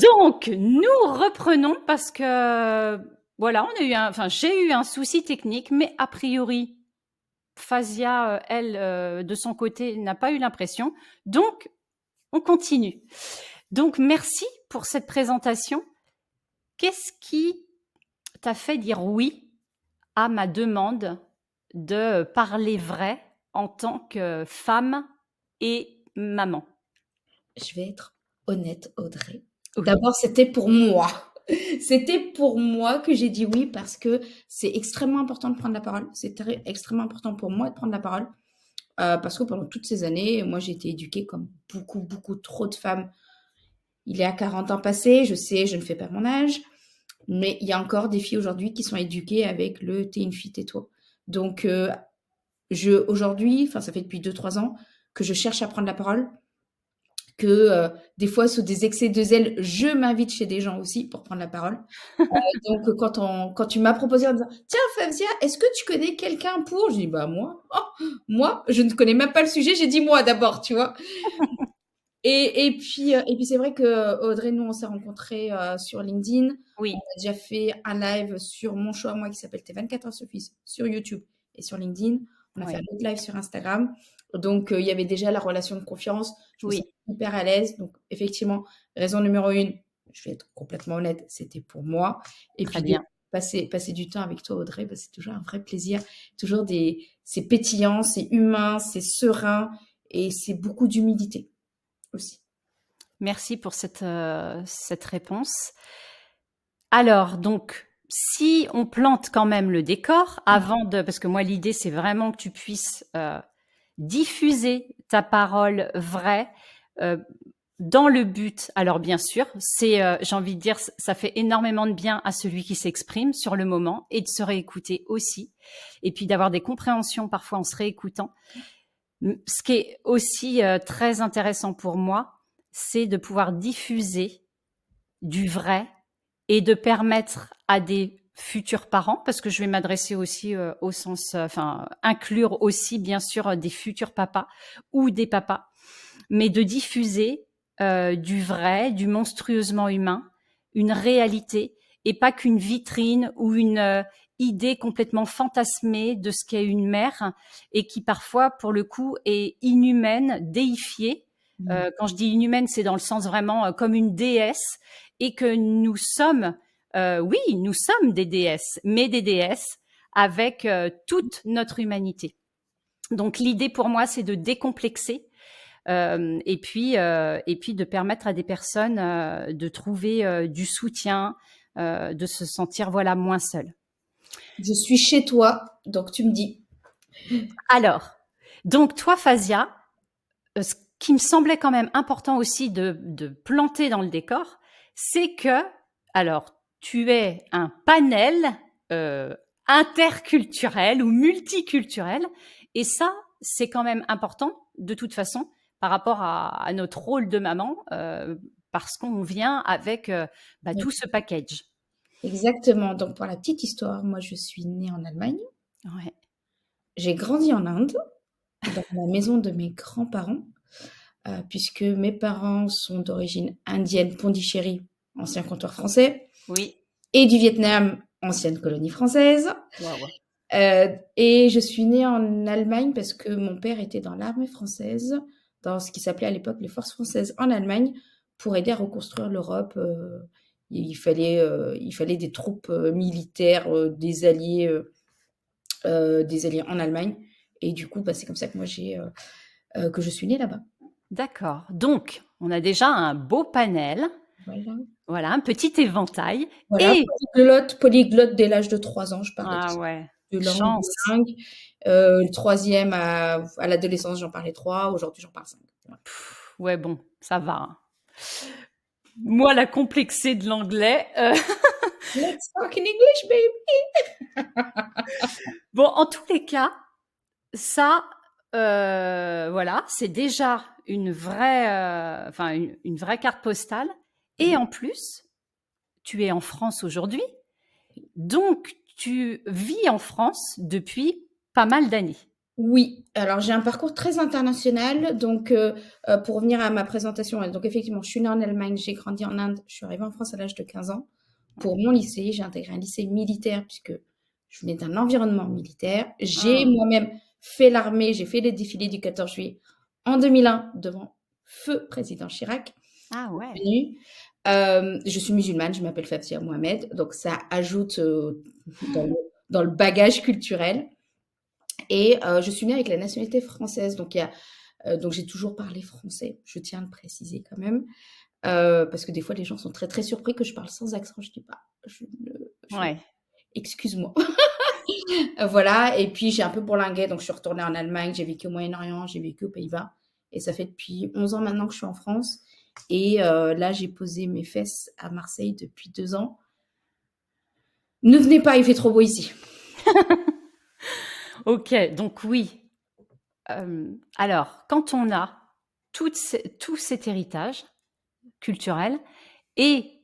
Donc, nous reprenons parce que, voilà, j'ai eu un souci technique, mais a priori, Fazia, elle, de son côté, n'a pas eu l'impression. Donc, on continue. Donc, merci pour cette présentation. Qu'est-ce qui t'a fait dire oui à ma demande de parler vrai en tant que femme et maman? Je vais être honnête, Audrey. Oui, D'abord, c'était pour moi. C'était pour moi que j'ai dit oui parce que c'est extrêmement important de prendre la parole. C'est extrêmement important pour moi de prendre la parole parce que pendant toutes ces années, moi, j'ai été éduquée comme beaucoup, beaucoup trop de femmes. Il y a 40 ans passés, je sais, je ne fais pas mon âge, mais il y a encore des filles aujourd'hui qui sont éduquées avec le t'es une fille, tais-toi. Donc, aujourd'hui, enfin, ça fait depuis 2, 3 ans que je cherche à prendre la parole, que des fois, sous des excès de zèle, je m'invite chez des gens aussi pour prendre la parole. Donc, quand tu m'as proposé en disant, tiens, Fabia, est-ce que tu connais quelqu'un pour? J'ai dit, bah, moi. Oh, moi, je ne connais même pas le sujet, j'ai dit moi d'abord, tu vois. Et puis c'est vrai que Audrey, nous, on s'est rencontrés sur LinkedIn. On oui, a déjà fait un live sur mon show à moi qui s'appelle Tes 24 heures Sophie sur YouTube et sur LinkedIn. On a fait oui, un autre live sur Instagram. Donc, il y avait déjà la relation de confiance. Je me oui, sens hyper à l'aise. Donc, effectivement, raison numéro une, je vais être complètement honnête, c'était pour moi. Et très puis, de bien. passer du temps avec toi, Audrey, bah, c'est toujours un vrai plaisir. Toujours c'est pétillant, c'est humain, c'est serein et c'est beaucoup d'humilité aussi. Merci pour cette réponse. Alors, donc, si on plante quand même le décor avant de, parce que moi, l'idée, c'est vraiment que tu puisses diffuser ta parole vraie euh, dans le but. Alors, bien sûr, j'ai envie de dire, ça fait énormément de bien à celui qui s'exprime sur le moment et de se réécouter aussi. Et puis d'avoir des compréhensions parfois en se réécoutant. Ce qui est aussi très intéressant pour moi, c'est de pouvoir diffuser du vrai et de permettre à des futurs parents, parce que je vais m'adresser aussi au sens, enfin, inclure aussi bien sûr des futurs papas ou des papas, mais de diffuser du vrai, du monstrueusement humain, une réalité, et pas qu'une vitrine ou une idée complètement fantasmée de ce qu'est une mère et qui parfois, pour le coup, est inhumaine, déifiée. Mmh. Quand je dis inhumaine, c'est dans le sens vraiment comme une déesse et que nous sommes, oui, nous sommes des déesses, mais des déesses avec toute notre humanité. Donc l'idée pour moi, c'est de décomplexer et puis de permettre à des personnes de trouver du soutien, de se sentir voilà moins seules. Je suis chez toi, donc tu me dis. Alors, donc toi, Fazia, ce qui me semblait quand même important aussi de planter dans le décor, c'est que, alors, tu es un panel euh, interculturel ou multiculturel, et ça, c'est quand même important de toute façon par rapport à notre rôle de maman, parce qu'on vient avec tout ce package. Exactement. Donc, pour la petite histoire, moi, je suis née en Allemagne. Ouais. J'ai grandi en Inde, dans la maison de mes grands-parents, puisque mes parents sont d'origine indienne, Pondichéry, ancien comptoir français, Oui. et du Vietnam, ancienne colonie française. Waouh. Et je suis née en Allemagne parce que mon père était dans l'armée française, dans ce qui s'appelait à l'époque les forces françaises en Allemagne, pour aider à reconstruire l'Europe. Il fallait des troupes militaires des alliés en Allemagne. Et du coup, bah, c'est comme ça que moi que je suis née là-bas. D'accord. Donc, on a déjà un beau panel, Voilà. voilà, un petit éventail. Voilà, Et polyglotte dès l'âge de 3 ans, je parlais ah ouais, de langue chance. bilingue. Le troisième à l'adolescence, j'en parlais 3. Aujourd'hui, j'en parle 5. Voilà. Ouais, bon, ça va, hein. Moi, la complexée de l'anglais. Let's talk in English, baby. Bon, en tous les cas, ça, voilà, c'est déjà une vraie, enfin, une vraie carte postale. Et Oui, en plus, tu es en France aujourd'hui, donc tu vis en France depuis pas mal d'années. Oui, alors j'ai un parcours très international, donc pour revenir à ma présentation, donc effectivement, je suis née en Allemagne, j'ai grandi en Inde, je suis arrivée en France à l'âge de 15 ans. Pour Ouais. mon lycée, j'ai intégré un lycée militaire puisque je venais d'un environnement militaire. J'ai Mmh. moi-même fait l'armée, j'ai fait les défilés du 14 juillet en 2001 devant feu président Chirac. Ah ouais. Venu. Je suis musulmane, je m'appelle Fafia Mohamed, donc ça ajoute dans le bagage culturel. Et je suis née avec la nationalité française, donc donc j'ai toujours parlé français, je tiens à le préciser quand même, parce que des fois les gens sont très, très surpris que je parle sans accent. Je dis: «Bah, je Ouais. excuse-moi». Voilà, et puis j'ai un peu bourlingué, donc je suis retournée en Allemagne, j'ai vécu au Moyen-Orient, j'ai vécu aux Pays-Bas, et ça fait depuis 11 ans maintenant que je suis en France, et là j'ai posé mes fesses à Marseille depuis 2 ans. Ne venez pas, il fait trop beau ici. OK, donc oui. Alors, quand on a tout cet héritage culturel et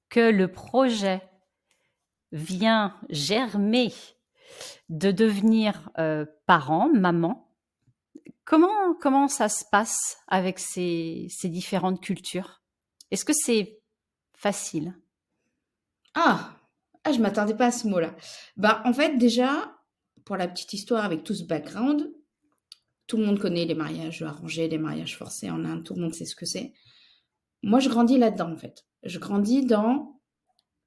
que le projet vient germer de devenir, parent, maman, comment ça se passe avec ces différentes cultures? Est-ce que c'est facile? Ah! Ah, je m'attendais pas à ce mot-là. Bah, en fait, déjà, pour la petite histoire avec tout ce background, tout le monde connaît les mariages arrangés, les mariages forcés en Inde, tout le monde sait ce que c'est. Moi, je grandis là-dedans, en fait. Je grandis dans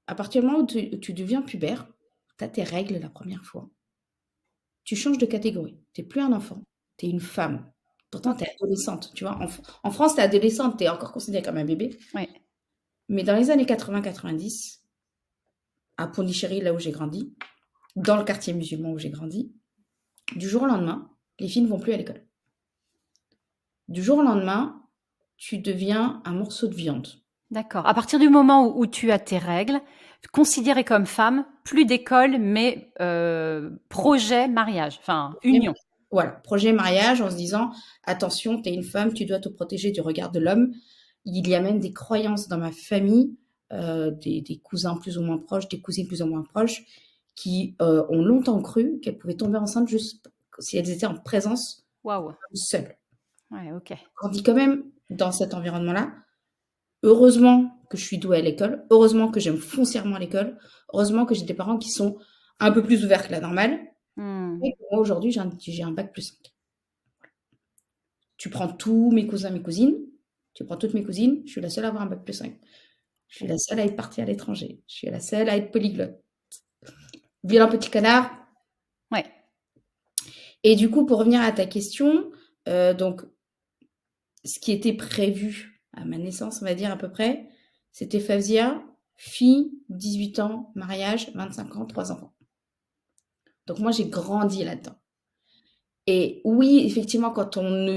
à partir du moment où tu deviens pubère, tu as tes règles la première fois. Tu changes de catégorie. Tu es plus un enfant, tu es une femme. Pourtant, tu es OK, adolescente, tu vois? En France, tu es adolescente, tu es encore considérée comme un bébé. ouais. Mais dans les années 80-90, à Pondichéry, là où j'ai grandi, dans le quartier musulman où j'ai grandi, du jour au lendemain, les filles ne vont plus à l'école. Du jour au lendemain, tu deviens un morceau de viande. D'accord. À partir du moment où tu as tes règles, considérée comme femme, plus d'école, mais projet mariage, enfin union. Voilà, projet mariage en se disant: «Attention, tu es une femme, tu dois te protéger du regard de l'homme». Il y a même des croyances dans ma famille, des cousins plus ou moins proches, des cousines plus ou moins proches, qui, ont longtemps cru qu'elles pouvaient tomber enceintes juste si elles étaient en présence Waouh! seules. Ouais, OK. Grandi quand même dans cet environnement-là. Heureusement que je suis douée à l'école, heureusement que j'aime foncièrement l'école, heureusement que j'ai des parents qui sont un peu plus ouverts que la normale, Mmh. et que moi aujourd'hui j'ai un bac plus 5. Tu prends tous mes cousins, mes cousines, tu prends toutes mes cousines, je suis la seule à avoir un bac plus 5. Je suis OK. la seule à être partie à l'étranger. Je suis la seule à être polyglotte. Vilain petit canard. Ouais. Et du coup, pour revenir à ta question, donc ce qui était prévu à ma naissance, on va dire à peu près, c'était Fawzia, fille, 18 ans, mariage, 25 ans, 3 enfants. Donc moi, j'ai grandi là-dedans. Et oui, effectivement, quand on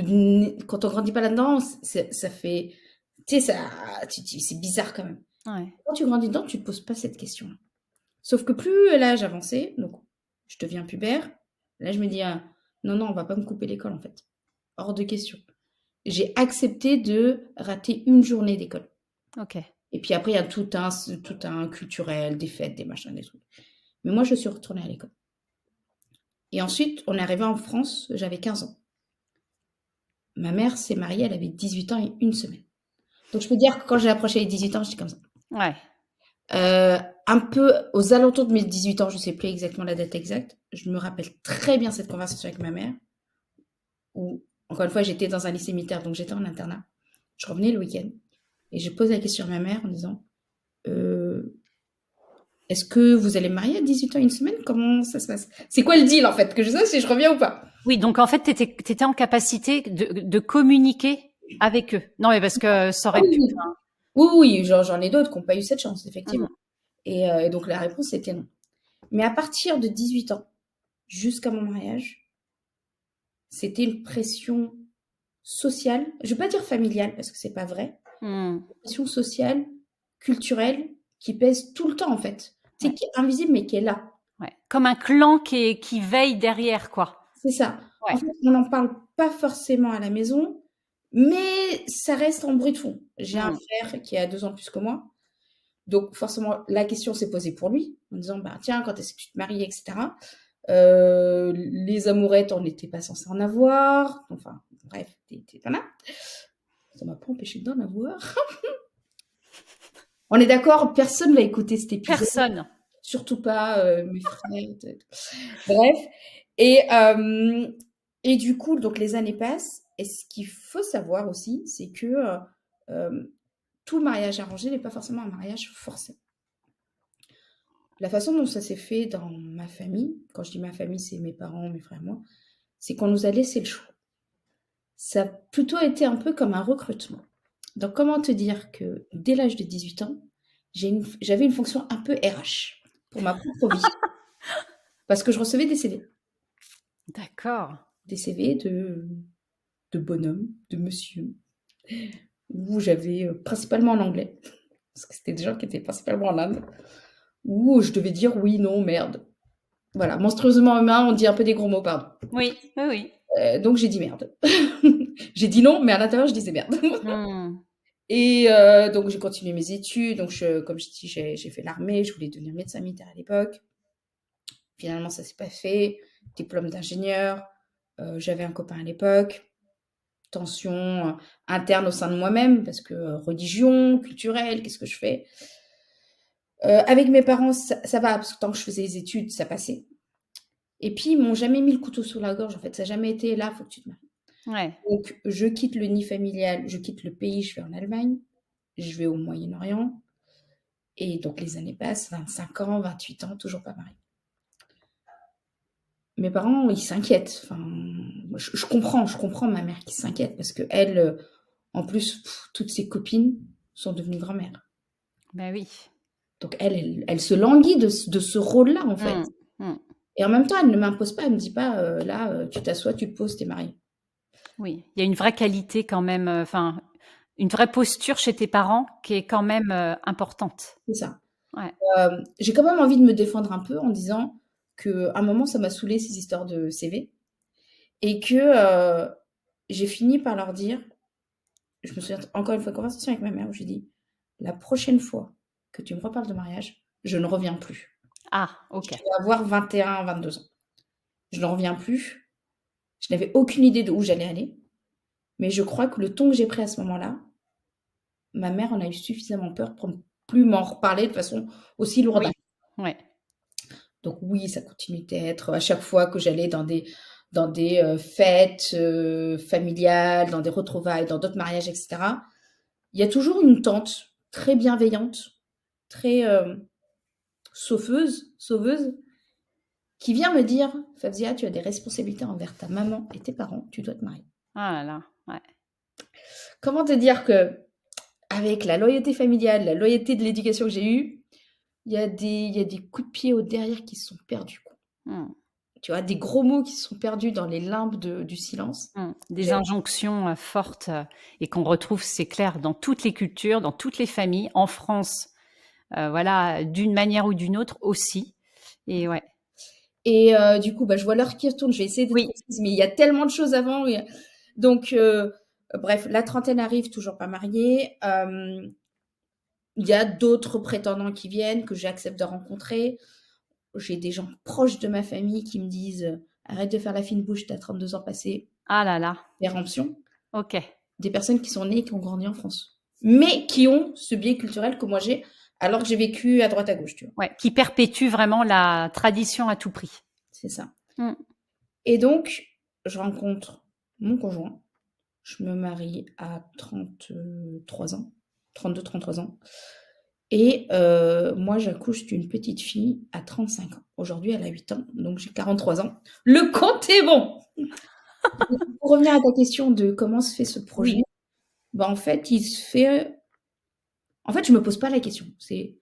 grandit pas là-dedans, ça fait, tu sais, c'est bizarre quand même. Ouais. Quand tu grandis dedans, tu te poses pas cette question-là. Sauf que plus l'âge avançait, donc je deviens pubère, là je me dis: «Ah, non, non, on va pas me couper l'école en fait. Hors de question». J'ai accepté de rater une journée d'école. OK. Et puis après, il y a tout un culturel, des fêtes, des machins, des trucs. Mais moi, je suis retournée à l'école. Et ensuite, on est arrivé en France, j'avais 15 ans. Ma mère s'est mariée, elle avait 18 ans et une semaine. Donc je peux dire que quand j'ai approché les 18 ans, j'étais comme ça. Ouais. Un peu aux alentours de mes 18 ans, je ne sais plus exactement la date exacte, je me rappelle très bien cette conversation avec ma mère où, encore une fois, j'étais dans un lycée militaire, donc j'étais en internat. Je revenais le week-end et je pose la question à ma mère en disant: «Heu, est-ce que vous allez me marier à 18 ans et une semaine? Comment ça se passe? C'est quoi le deal en fait? Que je sache si je reviens ou pas». Oui, donc en fait, tu étais en capacité de communiquer avec eux? Non, mais parce que ça Ah aurait oui, pu, oui. Oui, oui, j'en ai d'autres qui n'ont pas eu cette chance, mmh, effectivement. Et donc la réponse était non. Mais à partir de 18 ans jusqu'à mon mariage, c'était une pression sociale, je ne vais pas dire familiale parce que c'est pas vrai, mmh, pression sociale, culturelle, qui pèse tout le temps en fait. Tu sais, ouais, qui est invisible mais qui est là. ouais. Comme un clan qui veille derrière, quoi. C'est ça. En Ouais. fait, on n'en parle pas forcément à la maison, mais ça reste en bruit de fond. J'ai un Mmh. frère qui a 2 ans de plus que moi, donc forcément la question s'est posée pour lui, en disant: «Bah, tiens, quand est-ce que tu te maries?» et cetera. Les amourettes, on n'était pas censé en avoir. Enfin, bref, voilà. Ça m'a pas empêché d'en avoir. On est d'accord, personne va écouter cet épisode. Personne. Surtout pas mes frères. Bref. Et du coup, donc les années passent. Et ce qu'il faut savoir aussi, c'est que tout mariage arrangé n'est pas forcément un mariage forcé. La façon dont ça s'est fait dans ma famille, quand je dis ma famille, c'est mes parents, mes frères et moi, c'est qu'on nous a laissé le choix. Ça a plutôt été un peu comme un recrutement. Donc, comment te dire que dès l'âge de 18 ans, j'avais une fonction un peu RH pour ma propre vie. Parce que je recevais des CV. D'accord. Des CV de bonhomme, de monsieur, où j'avais principalement en anglais, parce que c'était des gens qui étaient principalement en Inde, où je devais dire oui, non, merde. Voilà, monstrueusement humain, on dit un peu des gros mots, pardon. Oui, oui, oui. Donc j'ai dit merde. J'ai dit non, mais à l'intérieur, je disais merde. Hmm. Et donc j'ai continué mes études. Donc comme je dis, j'ai fait l'armée. Je voulais devenir médecin militaire à l'époque. Finalement, ça s'est pas fait. Diplôme d'ingénieur. J'avais un copain à l'époque. Tension interne au sein de moi-même parce que religion, culturelle, qu'est-ce que je fais? Avec mes parents, ça va parce que tant que je faisais les études, ça passait. Et puis ils m'ont jamais mis le couteau sous la gorge. En fait, ça n'a jamais été là. Faut que tu te maries. Ouais. Donc je quitte le nid familial, je quitte le pays, je vais en Allemagne, je vais au Moyen-Orient. Et donc les années passent, 25 ans, 28 ans, toujours pas mariée. Mes parents, ils s'inquiètent. Enfin, je comprends ma mère qui s'inquiète parce que elle, en plus, toutes ses copines sont devenues grand-mères. Ben oui. Donc elle se languit de ce rôle-là, en fait. Et en même temps, elle ne m'impose pas, elle me dit pas, là, tu t'assois, tu te poses, t'es mariée. Oui, il y a une vraie qualité quand même, enfin, une vraie posture chez tes parents qui est quand même importante. C'est ça. Ouais. J'ai quand même envie de me défendre un peu en disant qu'à un moment, ça m'a saoulé ces histoires de CV et que j'ai fini par leur dire, je me souviens encore une fois de conversation avec ma mère où j'ai dit, la prochaine fois que tu me reparles de mariage, je ne reviens plus. Ah, ok. Je vais avoir 21, 22 ans. Je ne reviens plus. Je n'avais aucune idée de où j'allais aller. Mais je crois que le ton que j'ai pris à ce moment-là, ma mère en a eu suffisamment peur pour ne plus m'en reparler de façon aussi lourde. Oui, ouais. Donc oui, ça continue d'être à chaque fois que j'allais dans des fêtes familiales, dans des retrouvailles, dans d'autres mariages, etc. Il y a toujours une tante très bienveillante, très sauveuse, qui vient me dire, Fabzia, tu as des responsabilités envers ta maman et tes parents, tu dois te marier. Ah là là, ouais. Comment te dire que avec la loyauté familiale, la loyauté de l'éducation que j'ai eue, il y a des coups de pied au derrière qui se sont perdus. Tu vois, des gros mots qui se sont perdus dans les limbes du silence. Des injonctions fortes et qu'on retrouve, c'est clair, dans toutes les cultures, dans toutes les familles, en France, voilà, d'une manière ou d'une autre aussi. Et ouais. Et du coup, je vois l'heure qui retourne, je vais essayer d'être précise, mais il y a tellement de choses avant. Donc, bref, la trentaine arrive, toujours pas mariée. Il y a d'autres prétendants qui viennent, que j'accepte de rencontrer. J'ai des gens proches de ma famille qui me disent arrête de faire la fine bouche, t'as 32 ans passés. Ah là là. Péremption. Ok. Des personnes qui sont nées et qui ont grandi en France, mais qui ont ce biais culturel que moi j'ai, alors que j'ai vécu à droite à gauche, tu vois. Ouais, qui perpétue vraiment la tradition à tout prix. C'est ça. Et donc, je rencontre mon conjoint. Je me marie à 33 ans, 32, 33 ans. Et moi, j'accouche d'une petite fille à 35 ans. Aujourd'hui, elle a 8 ans, donc j'ai 43 ans. Le compte est bon. Pour revenir à ta question de comment se fait ce projet, en fait, il se fait... En fait, je me pose pas la question. C'est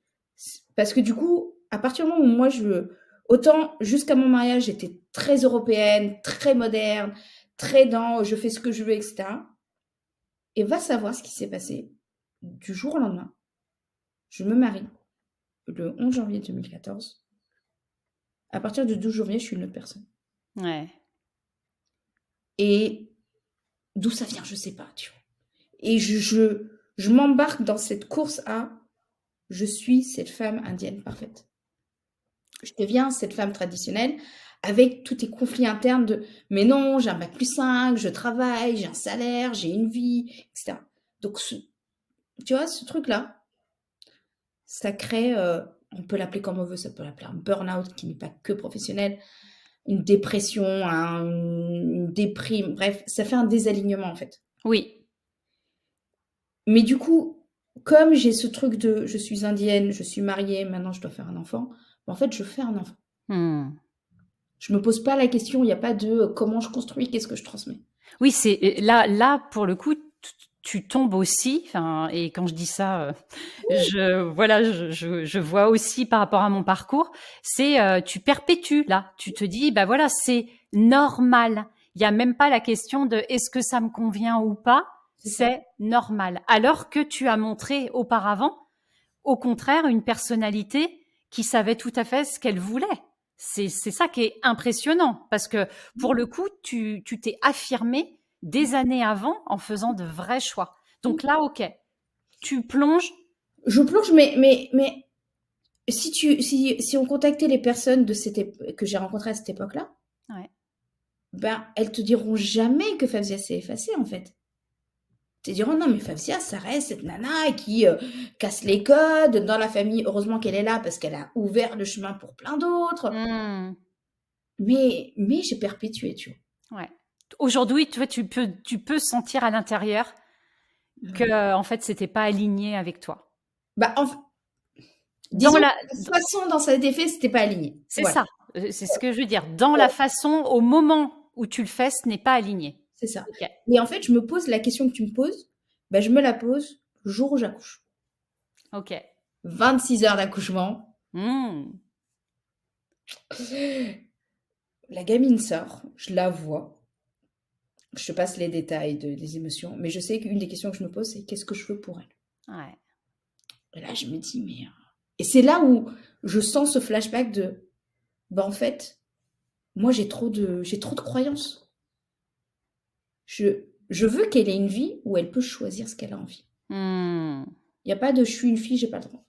parce que du coup, à partir du moment où moi, autant jusqu'à mon mariage, j'étais très européenne, très moderne, très dans je fais ce que je veux, etc. Et va savoir ce qui s'est passé du jour au lendemain. Je me marie le 11 janvier 2014. À partir du 12 janvier, je suis une autre personne. Ouais. Et d'où ça vient, je sais pas, tu vois. Et je m'embarque dans cette course à je suis cette femme indienne parfaite. Je deviens cette femme traditionnelle avec tous tes conflits internes de mais non, j'ai un bac plus 5, je travaille, j'ai un salaire, j'ai une vie, etc. Donc, tu vois, ce truc-là, ça crée, on peut l'appeler comme on veut, ça peut l'appeler un burn-out qui n'est pas que professionnel, une dépression, une déprime, bref, ça fait un désalignement en fait. Oui. Mais du coup, comme j'ai ce truc de je suis indienne, je suis mariée, maintenant je dois faire un enfant, en fait, je fais un enfant. Mmh. Je me pose pas la question, il n'y a pas de comment je construis, qu'est-ce que je transmets. Oui, c'est là pour le coup, tu tombes aussi. Enfin, et quand je dis ça, je vois aussi par rapport à mon parcours. C'est tu perpétues là. Tu te dis, bah voilà, c'est normal. Il y a même pas la question de est-ce que ça me convient ou pas. C'est ça. C'est normal. Alors que tu as montré auparavant, au contraire, une personnalité qui savait tout à fait ce qu'elle voulait. C'est ça qui est impressionnant parce que pour le coup, tu t'es affirmé des années avant en faisant de vrais choix. Donc là, ok, tu plonges. Je plonge, mais si on contactait les personnes que j'ai rencontrées à cette époque-là, Ouais. ben, elles te diront jamais que Fawzia s'est effacée, en fait. Te diront, non, mais Fawzia, ça reste cette nana qui casse les codes dans la famille. Heureusement qu'elle est là parce qu'elle a ouvert le chemin pour plein d'autres. Mmh. Mais j'ai perpétué, tu Ouais. Aujourd'hui, tu vois, tu peux sentir à l'intérieur vois. que en fait, c'était pas aligné avec toi. Bah, Dans disons que la, la façon dont ça a été fait, c'était pas aligné. c'est Voilà, ça. C'est ce que je veux dire. Dans la façon, au moment où tu le fais, ce n'est pas aligné. c'est ça. Ok. Et en fait, je me pose la question que tu me poses, bah, je me la pose le jour où j'accouche. Ok. 26 heures d'accouchement. Mmh. La gamine sort, je la vois. Je te passe les détails des émotions, mais je sais qu'une des questions que je me pose, c'est qu'est-ce que je veux pour elle. Ouais. Et là, je me dis, mais. Et c'est là où je sens ce flashback de. Bah, en fait, moi, j'ai trop de croyances. Je veux qu'elle ait une vie où elle peut choisir ce qu'elle a envie. Mmh. Il n'y a pas de je suis une fille, j'ai pas le droit.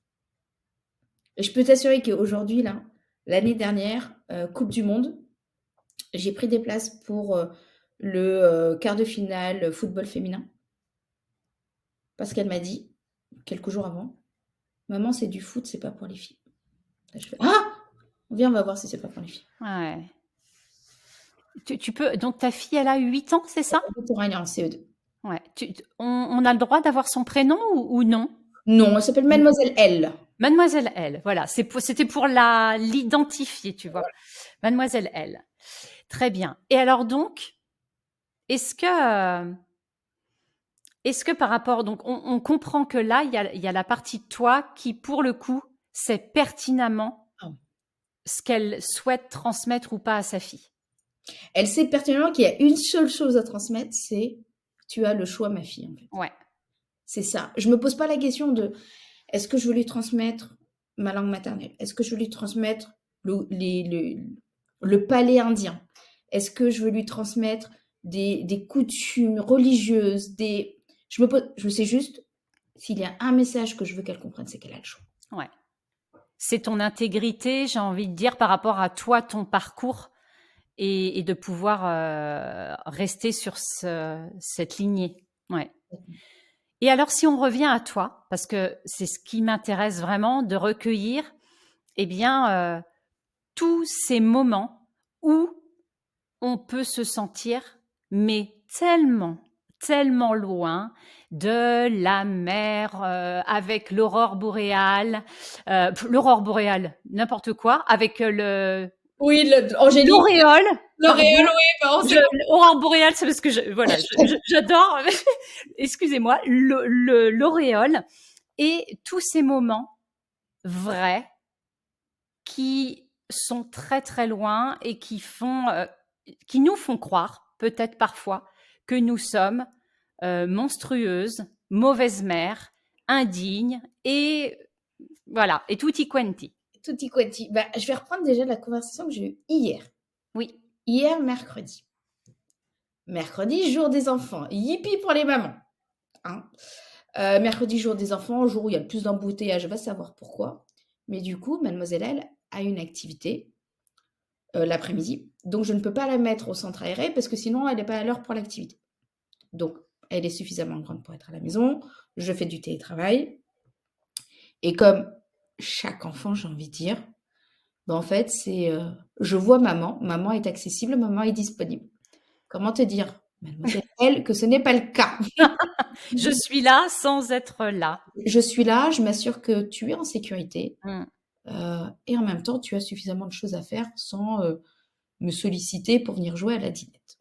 Et je peux t'assurer qu'aujourd'hui, là, l'année dernière, Coupe du Monde, j'ai pris des places pour le quart de finale football féminin. Parce qu'elle m'a dit, quelques jours avant, maman, c'est du foot, c'est pas pour les filles. Là, je fais, ah, viens, on va voir si c'est pas pour les filles. Ouais. Tu peux, donc ta fille, elle a 8 ans, c'est ça? Pour aller en CE2. Ouais. On a le droit d'avoir son prénom ou non? Non, elle s'appelle Mademoiselle L. Mademoiselle L. Voilà. C'était pour l'identifier, tu vois. Mademoiselle L. Très bien. Et alors donc, est-ce que, euh, est-ce que par rapport, donc on comprend que là, il y a la partie de toi qui, pour le coup, sait pertinemment Ah oui. ce qu'elle souhaite transmettre ou pas à sa fille. Elle sait pertinemment qu'il y a une seule chose à transmettre, c'est tu as le choix, ma fille, en fait. Ouais. C'est ça. Je me pose pas la question de est-ce que je veux lui transmettre ma langue maternelle? Est-ce que je veux lui transmettre le palais indien? Est-ce que je veux lui transmettre des coutumes religieuses? Je sais juste, s'il y a un message que je veux qu'elle comprenne, c'est qu'elle a le choix. Ouais. C'est ton intégrité, j'ai envie de dire, par rapport à toi, ton parcours, et de pouvoir rester sur cette lignée. Ouais. Et alors, si on revient à toi, parce que c'est ce qui m'intéresse vraiment, de recueillir, eh bien, tous ces moments où on peut se sentir, mais tellement, tellement loin de la mer, avec l'aurore boréale, n'importe quoi, avec Oui, Angélique, l'auréole, L'Oréal, pardon. oui, bah, on sait pas. Aurore boréale, c'est parce que voilà, j'adore. Excusez-moi, l'auréole et tous ces moments vrais qui sont très très loin et qui nous font croire, peut-être parfois, que nous sommes monstrueuses, mauvaises mères, indignes et voilà, et tutti quanti. Tutti quanti. Bah, je vais reprendre déjà la conversation que j'ai eue hier. Oui. Hier, mercredi. Mercredi, jour des enfants. Yippie pour les mamans. Hein. Mercredi, jour des enfants, jour où il y a le plus d'embouteillages, va savoir pourquoi. Mais du coup, Mademoiselle Elle a une activité l'après-midi. Donc, je ne peux pas la mettre au centre aéré parce que sinon, elle n'est pas à l'heure pour l'activité. Donc, elle est suffisamment grande pour être à la maison. Je fais du télétravail. Et comme chaque enfant, j'ai envie de dire, ben en fait, je vois maman. Maman est accessible, maman est disponible. Comment te dire, mademoiselle elle, que ce n'est pas le cas. Je suis là sans être là. Je suis là, je m'assure que tu es en sécurité. Mmh. Et en même temps, tu as suffisamment de choses à faire sans me solliciter pour venir jouer à la dinette.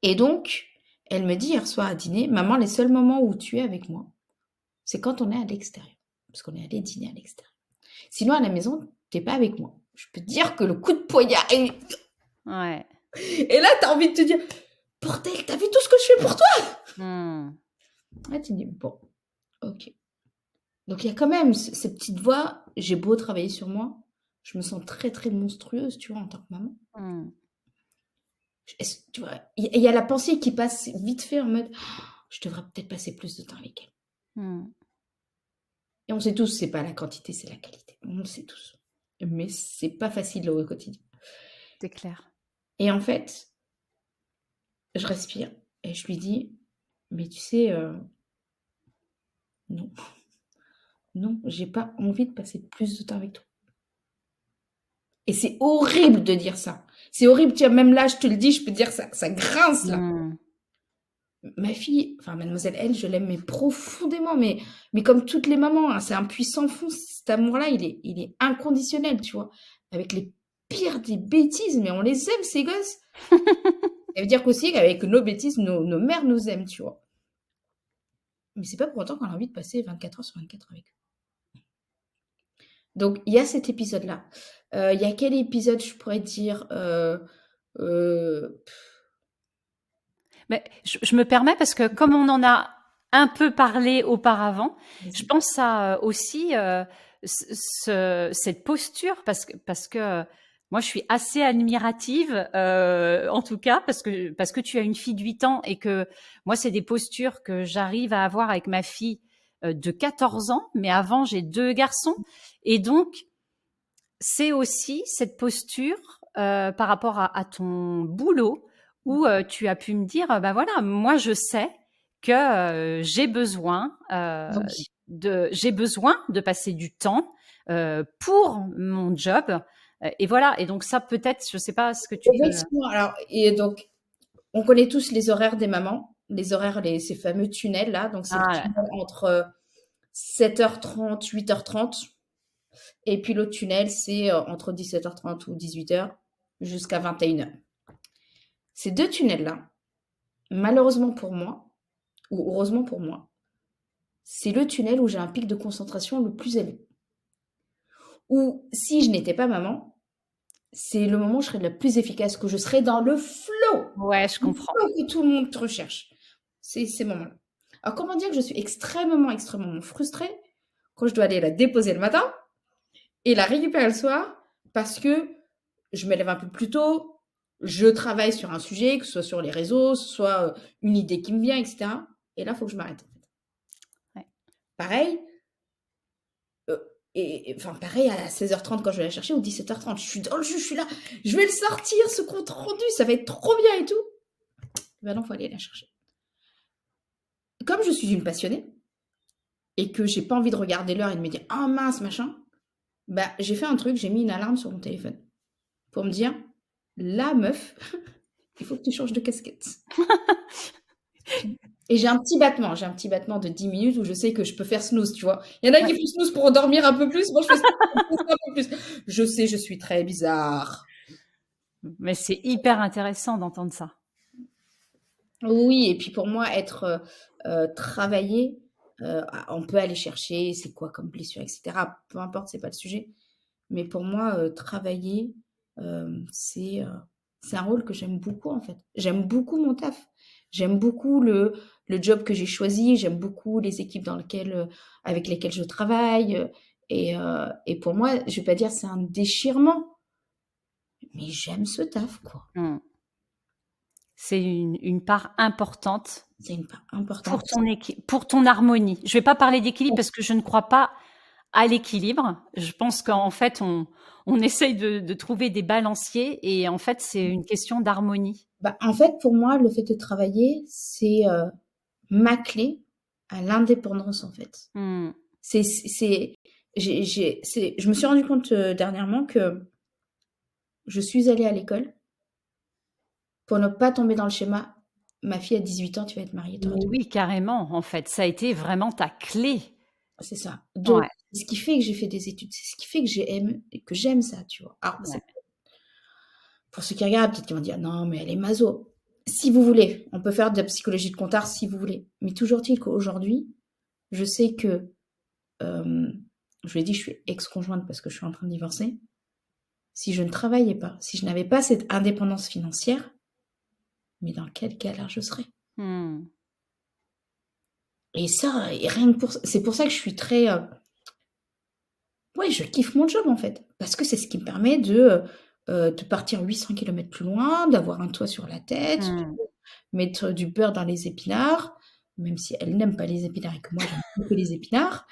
Et donc, elle me dit hier soir à dîner, maman, les seuls moments où tu es avec moi, c'est quand on est à l'extérieur. Parce qu'on est allé dîner à l'extérieur. Sinon, à la maison, t'es pas avec moi. Je peux te dire que le coup de poignard est... Ouais. Et là, t'as envie de te dire, bordel, t'as vu tout ce que je fais pour toi? Mmh. Là, tu dis, bon, ok. Donc, il y a quand même ces petites voix. J'ai beau travailler sur moi, je me sens très, très monstrueuse, tu vois, en tant que maman. Mmh. Tu vois, il y a la pensée qui passe vite fait en mode, oh, je devrais peut-être passer plus de temps avec elle. Mmh. Et on sait tous, c'est pas la quantité, c'est la qualité. On le sait tous. Mais c'est pas facile au quotidien. C'est clair. Et en fait, je respire et je lui dis, mais tu sais, non, non, j'ai pas envie de passer plus de temps avec toi. Et c'est horrible de dire ça. C'est horrible, tu vois, même là, je te le dis, je peux te dire ça grince là. Mmh. Ma fille, enfin mademoiselle elle, je l'aime mais profondément, mais comme toutes les mamans, hein, c'est un puissant fond, cet amour-là, il est inconditionnel, tu vois. Avec les pires des bêtises, mais on les aime, ces gosses. Ça veut dire qu'aussi, qu'avec nos bêtises, nos mères nous aiment, tu vois. Mais c'est pas pour autant qu'on a envie de passer 24 heures sur 24 avec eux. Donc, il y a cet épisode-là. Il y a quel épisode, je pourrais dire Mais je me permets parce que comme on en a un peu parlé auparavant, je Vas-y. pense à aussi cette posture parce que moi je suis assez admirative en tout cas parce que tu as une fille de 8 ans et que moi c'est des postures que j'arrive à avoir avec ma fille de 14 ans, mais avant j'ai 2 garçons et donc c'est aussi cette posture par rapport à ton boulot où tu as pu me dire, bah voilà, moi je sais que Oui. j'ai besoin de passer du temps pour mon job. Et voilà. Et donc ça, peut-être, je sais pas ce que tu peux. Effectivement, alors, et donc, on connaît tous les horaires des mamans, les horaires, ces fameux tunnels là. Donc, c'est le Ah, tunnel entre 7h30, 8h30. Et puis l'autre tunnel, c'est entre 17h30 ou 18h jusqu'à 21h. Ces deux tunnels-là, malheureusement pour moi, ou heureusement pour moi, c'est le tunnel où j'ai un pic de concentration le plus élevé. Ou si je n'étais pas maman, c'est le moment où je serais le plus efficace, que je serais dans ouais, je le comprends. flow que tout le monde te recherche. C'est ces moments-là. Alors comment dire que je suis extrêmement, extrêmement frustrée quand je dois aller la déposer le matin et la récupérer le soir parce que je me lève un peu plus tôt, je travaille sur un sujet, que ce soit sur les réseaux, ce soit une idée qui me vient, etc. Et là, il faut que je m'arrête. En fait. Ouais. Pareil, enfin pareil à 16h30 quand je vais la chercher ou 17h30. Je suis dans le jus, je suis là, je vais le sortir, ce compte rendu, ça va être trop bien et tout. Ben non, il faut aller la chercher. Comme je suis une passionnée et que j'ai pas envie de regarder l'heure et de me dire ah mince machin, bah j'ai fait un truc, j'ai mis une alarme sur mon téléphone pour me dire la meuf, il faut que tu changes de casquette. Et j'ai un petit battement de 10 minutes où je sais que je peux faire snooze, tu vois. Il y en a qui font snooze pour dormir un peu plus, moi je fais snooze un peu plus. Je sais, je suis très bizarre. Mais c'est hyper intéressant d'entendre ça. Oui, et puis pour moi, travailler, on peut aller chercher c'est quoi comme blessure, et cetera. Peu importe, c'est pas le sujet. Mais pour moi, travailler, c'est un rôle que j'aime beaucoup, en fait. J'aime beaucoup mon taf. J'aime beaucoup le job que j'ai choisi. J'aime beaucoup les équipes avec lesquelles je travaille. Et pour moi, je vais pas dire c'est un déchirement, mais j'aime ce taf, quoi. Mmh. C'est une part importante C'est une part importante. pour ton harmonie. Je vais pas parler d'équilibre parce que je ne crois pas à l'équilibre. Je pense qu'en fait, on essaye de trouver des balanciers et en fait, c'est une question d'harmonie. Bah, en fait, pour moi, le fait de travailler, c'est ma clé à l'indépendance, en fait. Mmh. Je me suis rendu compte dernièrement que je suis allée à l'école pour ne pas tomber dans le schéma. Ma fille a 18 ans, tu vas être mariée, tu auras Mais ton... oui, carrément, en fait, ça a été vraiment ta clé. C'est ça. Donc, Ouais, c'est ce qui fait que j'ai fait des études, c'est ce qui fait que j'aime ça, tu vois. Alors, ouais. pour ceux qui regardent, peut-être qu'ils vont dire non, mais elle est maso. Si vous voulez, on peut faire de la psychologie de comptoir si vous voulez. Mais toujours est-il qu'aujourd'hui, je sais que, je vous l'ai dit, je suis ex-conjointe parce que je suis en train de divorcer. Si je ne travaillais pas, si je n'avais pas cette indépendance financière, mais dans quelle galère je serais. Mmh. Et ça, et rien que pour ça, c'est pour ça que je suis très, ouais, je kiffe mon job en fait, parce que c'est ce qui me permet de partir 800 kilomètres plus loin, d'avoir un toit sur la tête, Mmh. de mettre du beurre dans les épinards, même si elle n'aime pas les épinards et que moi j'aime beaucoup les épinards,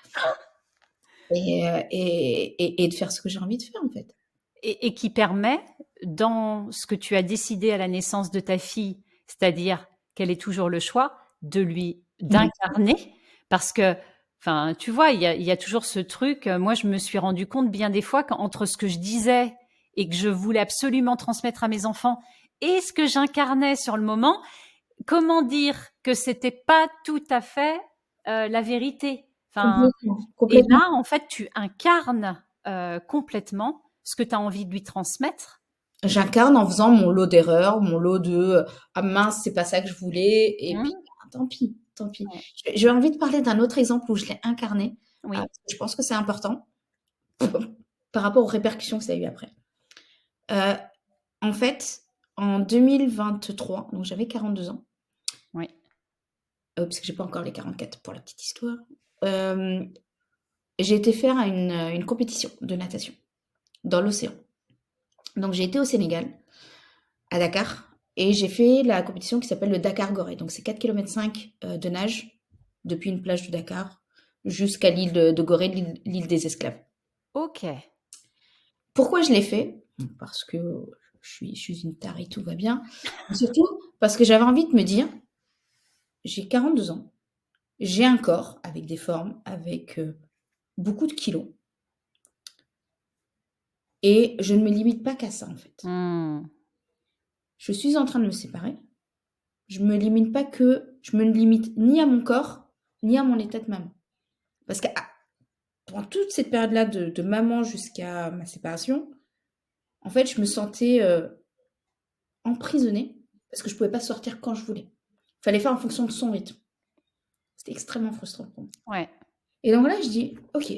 et de faire ce que j'ai envie de faire en fait. Et qui permet, dans ce que tu as décidé à la naissance de ta fille, c'est-à-dire qu'elle ait toujours le choix de lui Mhm. d'incarner, parce que, enfin, tu vois, il y a toujours ce truc. Moi, je me suis rendu compte bien des fois qu'entre ce que je disais et que je voulais absolument transmettre à mes enfants et ce que j'incarnais sur le moment, comment dire que c'était pas tout à fait la vérité. Enfin, Complètement, et complètement. là, en fait, tu incarnes complètement ce que tu as envie de lui transmettre. J'incarne en faisant mon lot d'erreurs, mon lot de ah mince, c'est pas ça que je voulais, et puis Mmh. tant pis, tant pis. Ouais. J'ai envie de parler d'un autre exemple où je l'ai incarné. Oui. Parce que je pense que c'est important par rapport aux répercussions que ça a eu après. Euh, En fait, en 2023, donc j'avais 42 ans, Oui. parce que j'ai pas encore les 44 pour la petite histoire. euh, j'ai été faire une compétition de natation dans l'océan. Donc j'ai été au Sénégal, à Dakar, et j'ai fait la compétition qui s'appelle le Dakar Gorée. Donc c'est 4,5 km de nage depuis une plage de Dakar jusqu'à l'île de Gorée, l'île des esclaves. OK. Pourquoi je l'ai fait? Parce que je suis une tarée, tout va bien. Mais surtout parce que j'avais envie de me dire, j'ai 42 ans, j'ai un corps avec des formes, avec beaucoup de kilos, et je ne me limite pas qu'à ça en fait. Mmh. Je suis en train de me séparer. Je me limite ni à mon corps, ni à mon état de maman. Parce que pendant toute cette période-là de maman jusqu'à ma séparation, en fait, je me sentais emprisonnée parce que je pouvais pas sortir quand je voulais. Il fallait faire en fonction de son rythme. C'était extrêmement frustrant pour moi. Ouais. Et donc là, je dis, ok,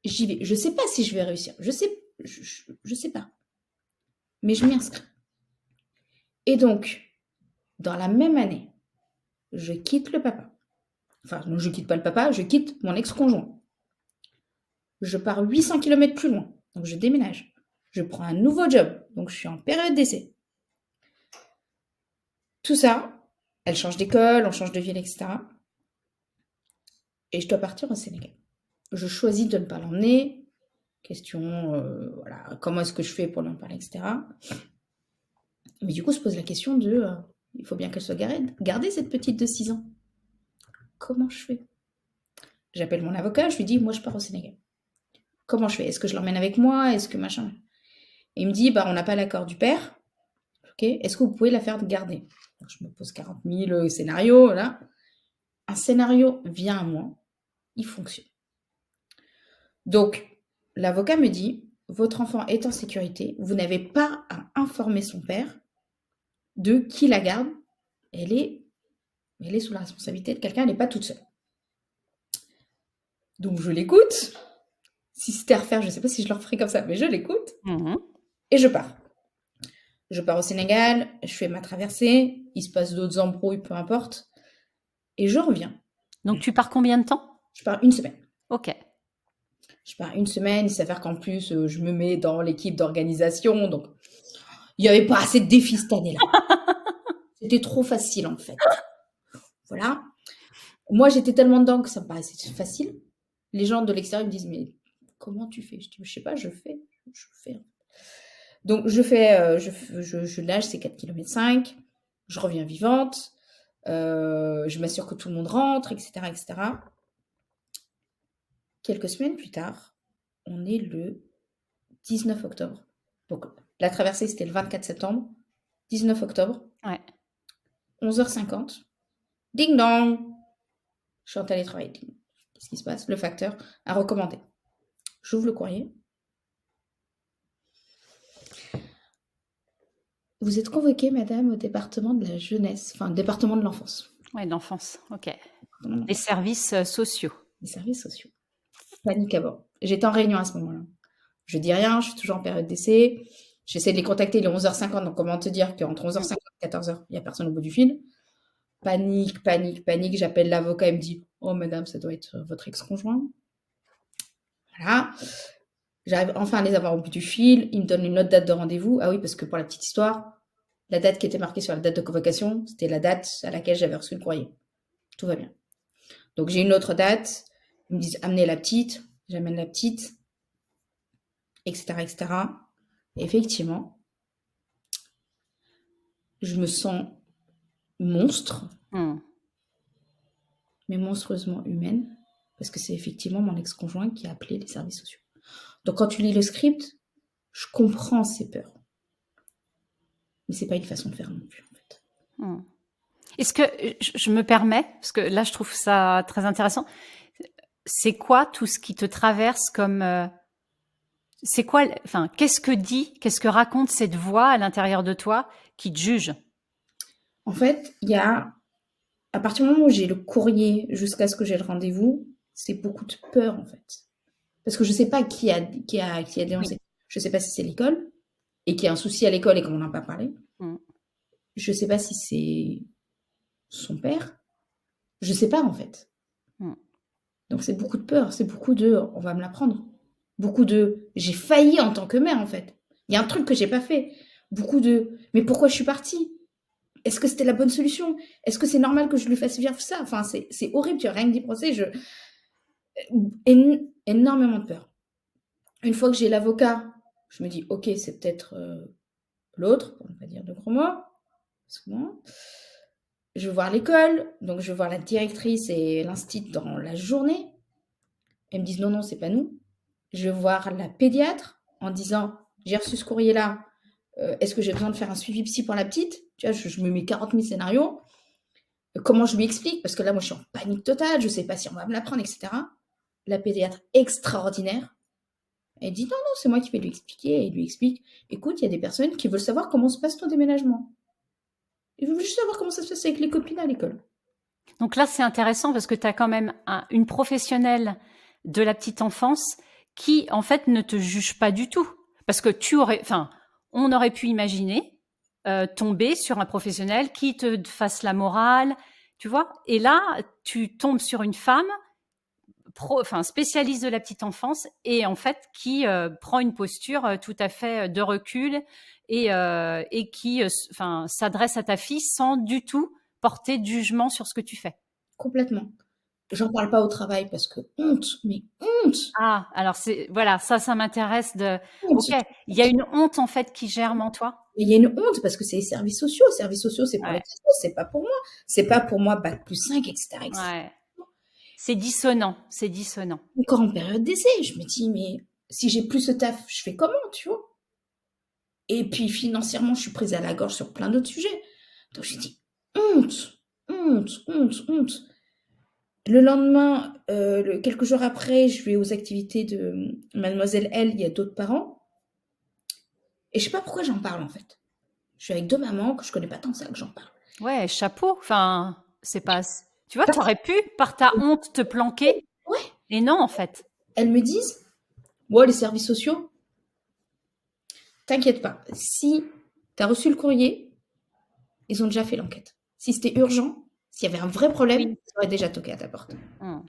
j'y vais. Je sais pas si je vais réussir. Je sais pas. Mais je m'y inscris. Et donc, dans la même année, je quitte le papa. Enfin, non, je quitte pas le papa, je quitte mon ex-conjoint. Je pars 800 kilomètres plus loin. Donc, je déménage. Je prends un nouveau job. Donc, je suis en période d'essai. Tout ça, elle change d'école, on change de ville, etc. Et je dois partir au Sénégal. Je choisis de ne pas l'emmener. Question, voilà, comment est-ce que je fais pour lui en parler, etc. Mais du coup, se pose la question de, il faut bien qu'elle soit gardée, cette petite de 6 ans. Comment je fais? J'appelle mon avocat, je lui dis, moi, je pars au Sénégal. Comment je fais? Est-ce que je l'emmène avec moi? Est-ce que machin? Et il me dit, bah, on n'a pas l'accord du père. Ok, est-ce que vous pouvez la faire garder? Donc, je me pose 40 000 scénarios, voilà. Un scénario vient à moi, il fonctionne. Donc, l'avocat me dit, votre enfant est en sécurité, vous n'avez pas à informer son père de qui la garde. Elle est, elle est sous la responsabilité de quelqu'un, elle n'est pas toute seule. Donc, je l'écoute. Si c'était à refaire, je ne sais pas si je le referais comme ça, mais je l'écoute. Mmh. Et je pars. Je pars au Sénégal, je fais ma traversée, il se passe d'autres embrouilles, peu importe. Et je reviens. Donc tu pars combien de temps? Je pars une semaine. OK. Je pars une semaine, il s'avère qu'en plus, je me mets dans l'équipe d'organisation, donc il n'y avait pas assez de défis cette année-là. C'était trop facile, en fait. Voilà. Moi, j'étais tellement dedans que ça me paraissait facile. Les gens de l'extérieur me disent, mais comment tu fais? Je dis: «Je sais pas, je fais, je fais». Donc je fais, je nage ces 4,5 km, je reviens vivante, je m'assure que tout le monde rentre et cetera et cetera. Quelques semaines plus tard, on est le 19 octobre. Donc la traversée, c'était le 24 septembre. 19 octobre, Ouais. 11h50. Ding dong! Je suis en télétravail. Qu'est-ce qui se passe? Le facteur a recommandé. J'ouvre le courrier. Vous êtes convoquée, madame, au département de la jeunesse, enfin, département de l'enfance. Ouais, d'enfance. OK. Département de Les l'enfance. services sociaux. Les services sociaux. Panique à bord. J'étais en réunion à ce moment-là. Je dis rien, je suis toujours en période d'essai. J'essaie de les contacter, il est 11h50, donc comment te dire qu'entre 11h50 et 14h, il n'y a personne au bout du fil. Panique, panique, panique. J'appelle l'avocat, il me dit: oh, madame, ça doit être votre ex-conjoint. Voilà. J'arrive enfin à les avoir au bout du fil. Ils me donnent une autre date de rendez-vous. Ah oui, parce que pour la petite histoire, la date qui était marquée sur la date de convocation, c'était la date à laquelle j'avais reçu le courrier. Tout va bien. Donc j'ai une autre date. Ils me disent: amenez la petite. J'amène la petite, etc., etc. Et effectivement, je me sens monstre, mais monstrueusement humaine, parce que c'est effectivement mon ex-conjoint qui a appelé les services sociaux. Donc quand tu lis le script, je comprends ses peurs. Mais c'est pas une façon de faire non plus, en fait. Est-ce que je me permets, parce que là je trouve ça très intéressant, c'est quoi tout ce qui te traverse comme c'est quoi, enfin, qu'est-ce que raconte cette voix à l'intérieur de toi qui te juge? En fait, il y a, à partir du moment où j'ai le courrier jusqu'à ce que j'ai le rendez-vous, c'est beaucoup de peur, en fait. Parce que je sais pas qui a dénoncé. Oui. Je sais pas si c'est l'école, et qu'il y a un souci à l'école et qu'on n'en a pas parlé. Je sais pas si c'est son père. Je sais pas, en fait. Donc c'est beaucoup de peur, c'est beaucoup de on va me l'apprendre. Beaucoup de j'ai failli en tant que mère, en fait. Il y a un truc que j'ai pas fait. Beaucoup de mais pourquoi je suis partie? Est-ce que c'était la bonne solution? Est-ce que c'est normal que je lui fasse vivre ça? Enfin, c'est horrible, tu vois, rien que d'y penser, énormément de peur. Une fois que j'ai l'avocat, je me dis: OK, c'est peut-être l'autre, pour ne pas dire de gros mots. Parce que moi, je vais voir l'école, donc je vais voir la directrice et l'instit dans la journée. Elles me disent: non, non, c'est pas nous. Je vais voir la pédiatre en disant: j'ai reçu ce courrier-là, est-ce que j'ai besoin de faire un suivi psy pour la petite? Tu vois, je me mets 40 000 scénarios. Comment je lui explique? Parce que là, moi, je suis en panique totale, je sais pas si on va me l'apprendre, etc. La pédiatre extraordinaire, elle dit: non, non, c'est moi qui vais lui expliquer. Et il lui explique: écoute, il y a des personnes qui veulent savoir comment se passe ton déménagement. Ils veulent juste savoir comment ça se passe avec les copines à l'école. Donc là, c'est intéressant parce que tu as quand même une professionnelle de la petite enfance qui, en fait, ne te juge pas du tout. Parce que on aurait pu imaginer tomber sur un professionnel qui te fasse la morale, tu vois. Et là, tu tombes sur une femme spécialiste de la petite enfance et en fait qui prend une posture tout à fait de recul et qui s'adresse à ta fille sans du tout porter de jugement sur ce que tu fais. Complètement. J'en parle pas au travail parce que honte, mais honte, Ah, alors voilà, ça m'intéresse de. Ok, honte. il y a une honte en fait qui germe en toi. Mais il y a une honte parce que c'est les services sociaux. Les services sociaux, c'est pour les Ouais, petits, c'est pas pour moi. C'est pas pour moi bac+5, etc., etc. ouais. C'est dissonant, c'est dissonant. Encore en période d'essai, je me dis, mais si j'ai plus ce taf, je fais comment, tu vois? Et puis financièrement, je suis prise à la gorge sur plein d'autres sujets. Donc j'ai dit, honte, honte, honte, honte. Le lendemain, quelques jours après, je vais aux activités de Mademoiselle L, il y a d'autres parents. Et je sais pas pourquoi j'en parle en fait. Je suis avec deux mamans que je connais pas tant que ça que j'en parle. Ouais, chapeau. Enfin, c'est pas. Tu vois, t'aurais pu par ta honte te planquer. Ouais, Et non, en fait. elles me disent, moi, les services sociaux, t'inquiète pas. Si tu as reçu le courrier, ils ont déjà fait l'enquête. Si c'était urgent, s'il y avait un vrai problème, Oui. ils auraient déjà toqué à ta porte. Hum.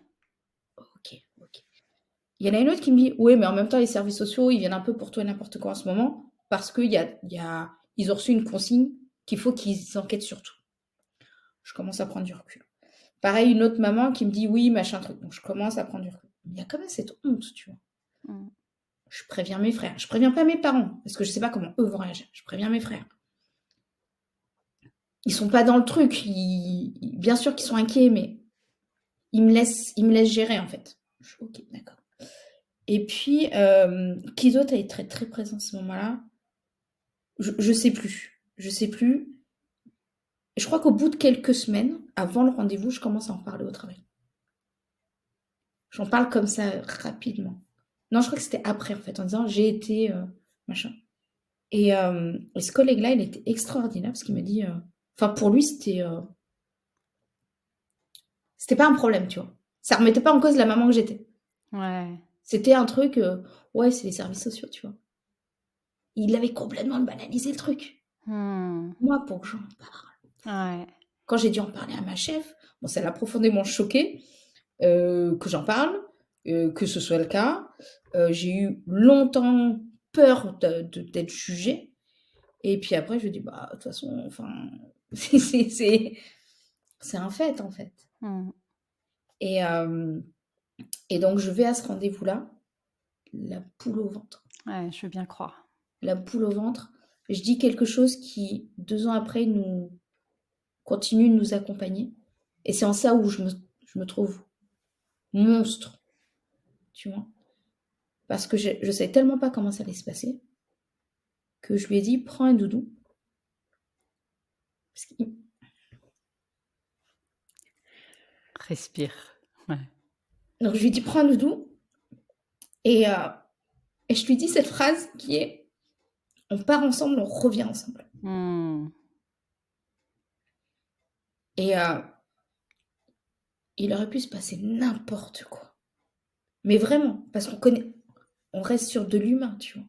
Ok, ok. Il y en a une autre qui me dit, oui, mais en même temps, les services sociaux, ils viennent un peu pour tout et n'importe quoi en ce moment, parce ils ont reçu une consigne qu'il faut qu'ils enquêtent sur tout. Je commence à prendre du recul. Pareil, une autre maman qui me dit, oui, machin truc. Donc, je commence à prendre du recul. Il y a quand même cette honte, tu vois. Je préviens mes frères. Je préviens pas mes parents, parce que je sais pas comment eux vont réagir. Je préviens mes frères. Ils sont pas dans le truc. Bien sûr qu'ils sont inquiets, mais ils me laissent gérer, en fait. Je suis ok, d'accord. Et puis, qui d'autre a été très, très présent à ce moment-là? Je sais plus. Je sais plus. Je crois qu'au bout de quelques semaines, avant le rendez-vous, je commence à en parler au travail. J'en parle comme ça rapidement. Non, je crois que c'était après, en fait, en disant j'ai été machin. Et ce collègue-là, il était extraordinaire parce qu'il me dit, enfin, pour lui, c'était pas un problème, tu vois. Ça remettait pas en cause la maman que j'étais. Ouais. C'était un truc, ouais, c'est les services sociaux, tu vois. Il avait complètement banalisé le truc. Moi, pour que j'en parle. Ouais. Quand j'ai dû en parler à ma chef, bon, ça l'a profondément choquée que j'en parle, que ce soit le cas. J'ai eu longtemps peur d'être jugée. Et puis après, je lui dis, bah, de toute façon, enfin, c'est un fait, en fait. Et, et donc, je vais à ce rendez-vous-là, la poule au ventre. Ouais, je veux bien croire. La poule au ventre. Je dis quelque chose qui, 2 ans après, continue de nous accompagner. Et c'est en ça où je me trouve monstre, tu vois. Parce que je savais tellement pas comment ça allait se passer que je lui ai dit, prends un doudou. Respire. Ouais. Donc, je lui ai dit, prends un doudou. Et je lui dis cette phrase qui est, on part ensemble, on revient ensemble. Et il aurait pu se passer n'importe quoi. Mais vraiment, parce on reste sur de l'humain, tu vois.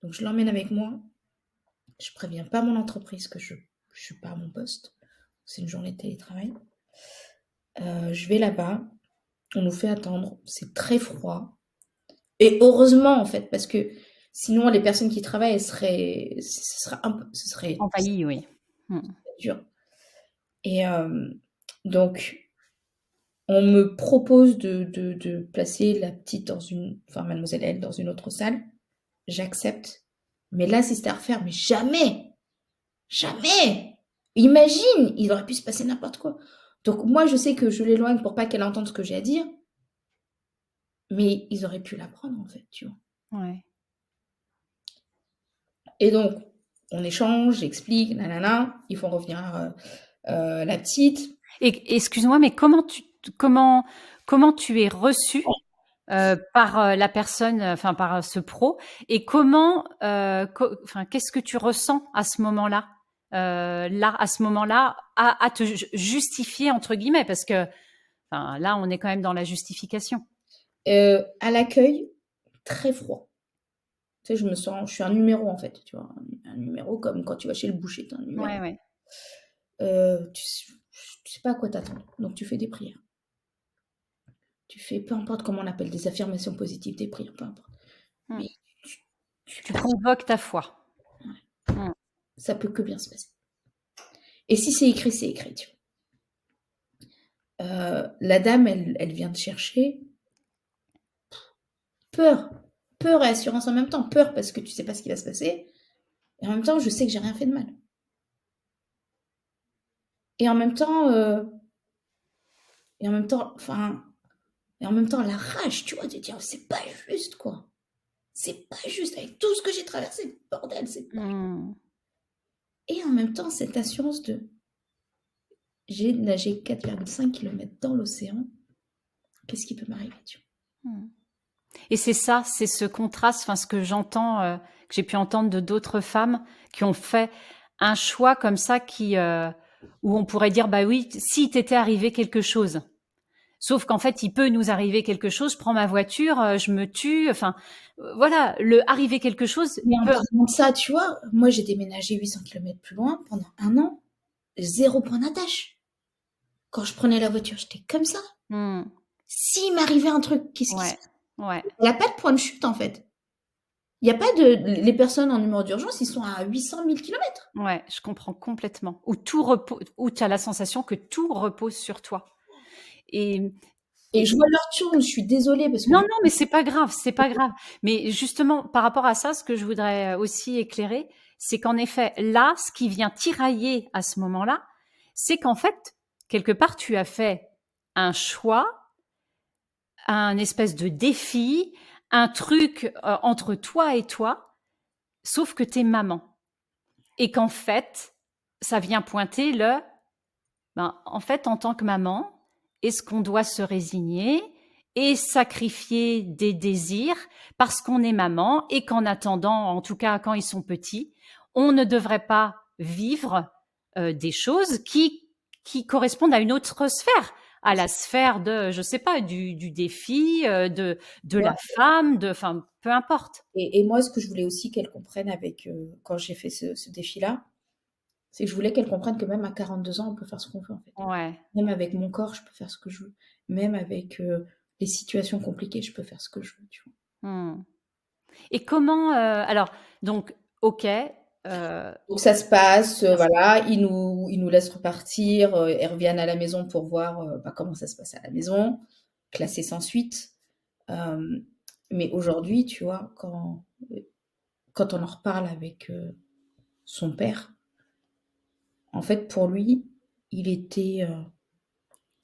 Donc, je l'emmène avec moi. Je préviens pas mon entreprise que je suis pas à mon poste. C'est une journée de télétravail. Je vais là-bas. On nous fait attendre. C'est très froid. Et heureusement, en fait, parce que sinon, les personnes qui travaillent, ce serait Envahi, oui. dur. Et donc, on me propose de placer la petite enfin, mademoiselle L dans une autre salle. J'accepte. Mais là, si c'était à refaire, mais jamais! Jamais! Imagine! Il aurait pu se passer n'importe quoi. Donc, moi, je sais que je l'éloigne pour pas qu'elle entende ce que j'ai à dire. Mais ils auraient pu l'apprendre, en fait, tu vois. Ouais. Et donc, on échange, j'explique, nanana. Ils font revenir la petite. Et excuse-moi, mais comment tu es reçue par la personne, enfin par ce pro, et comment, enfin, qu'est-ce que tu ressens à ce moment-là, à ce moment-là, à te justifier entre guillemets, parce que, enfin, là, on est quand même dans la justification. À l'accueil, très froid. Tu sais, je suis un numéro en fait, tu vois, un numéro comme quand tu vas chez le boucher, t'es un numéro. Ouais, ouais. Tu sais pas à quoi t'attendre, donc tu fais des prières. Tu fais, peu importe comment on appelle, des affirmations positives, des prières, peu importe. Mais tu convoques ta foi. Ouais. Ça peut que bien se passer. Et si c'est écrit, c'est écrit, tu vois. La dame, elle vient te chercher. Peur et assurance en même temps. Peur parce que tu sais pas ce qui va se passer. Et en même temps, je sais que j'ai rien fait de mal. Et en même temps, la rage, tu vois, de dire, c'est pas juste, quoi. C'est pas juste avec tout ce que j'ai traversé, bordel, c'est pas juste. Et en même temps, cette assurance de, j'ai nagé 4,5 km dans l'océan, qu'est-ce qui peut m'arriver, tu vois. Et c'est ça, c'est ce contraste, enfin ce que j'entends, que j'ai pu entendre de d'autres femmes qui ont fait un choix comme ça, où on pourrait dire, bah oui, si t'était arrivé quelque chose. Sauf qu'en fait, il peut nous arriver quelque chose, je prends ma voiture, je me tue, enfin, voilà, le arriver quelque chose. Mais en parlant de ça, tu vois, moi j'ai déménagé 800 km plus loin pendant 1 an, 0 point d'attache. Quand je prenais la voiture, j'étais comme ça. S'il m'arrivait un truc, qu'est-ce qui se passe? Il n'y a pas de point de chute, en fait. Il n'y a pas les personnes en numéro d'urgence, ils sont à 800 000 km. Ouais, je comprends complètement. Où tu as la sensation que tout repose sur toi. Et Et je vois l'heure tourne, je suis désolée parce que Non, non, mais c'est pas grave, c'est pas grave. Mais justement, par rapport à ça, ce que je voudrais aussi éclairer, c'est qu'en effet, là, ce qui vient tirailler à ce moment-là, c'est qu'en fait, quelque part, tu as fait un choix, un espèce de défi, un truc entre toi et toi, sauf que t'es maman. Et qu'en fait, ça vient pointer en fait, en tant que maman, est-ce qu'on doit se résigner et sacrifier des désirs parce qu'on est maman et qu'en attendant, en tout cas quand ils sont petits, on ne devrait pas vivre des choses qui correspondent à une autre sphère, à la sphère de, je sais pas, du défi, de moi la femme, enfin, peu importe. et moi, ce que je voulais aussi qu'elle comprenne avec, quand j'ai fait ce défi-là, c'est que je voulais qu'elle comprenne que même à 42 ans, on peut faire ce qu'on veut, en fait. Ouais. Même avec mon corps, je peux faire ce que je veux. Même avec, les situations compliquées, je peux faire ce que je veux, tu vois? Hmm. Et comment, alors, donc, ok, Donc ça se passe, voilà, ils nous laissent repartir, et reviennent à la maison pour voir, bah, comment ça se passe à la maison, classé sans suite. Hem, mais aujourd'hui, tu vois, quand on en reparle avec, son père, en fait, pour lui, il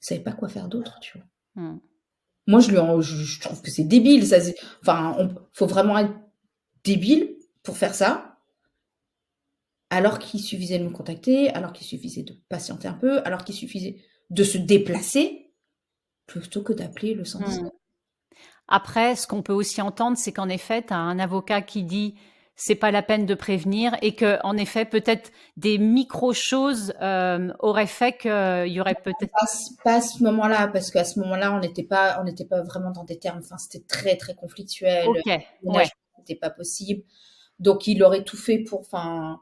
savait pas quoi faire d'autre, tu vois? hmm. Moi, je trouve que c'est débile, ça c'est enfin, faut vraiment être débile pour faire ça, alors qu'il suffisait de me contacter, alors qu'il suffisait de patienter un peu, alors qu'il suffisait de se déplacer, plutôt que d'appeler le 119. Hmm. Après, ce qu'on peut aussi entendre, c'est qu'en effet, tu as un avocat qui dit c'est pas la peine de prévenir et que, en effet, peut-être des micro-choses auraient fait qu'il y aurait peut-être. Pas à ce moment-là, parce qu'à ce moment-là, on n'était pas vraiment dans des termes, enfin, c'était très, très conflictuel, Ok, le ouais, ménagement, c'était pas possible. Donc il aurait tout fait pour, enfin,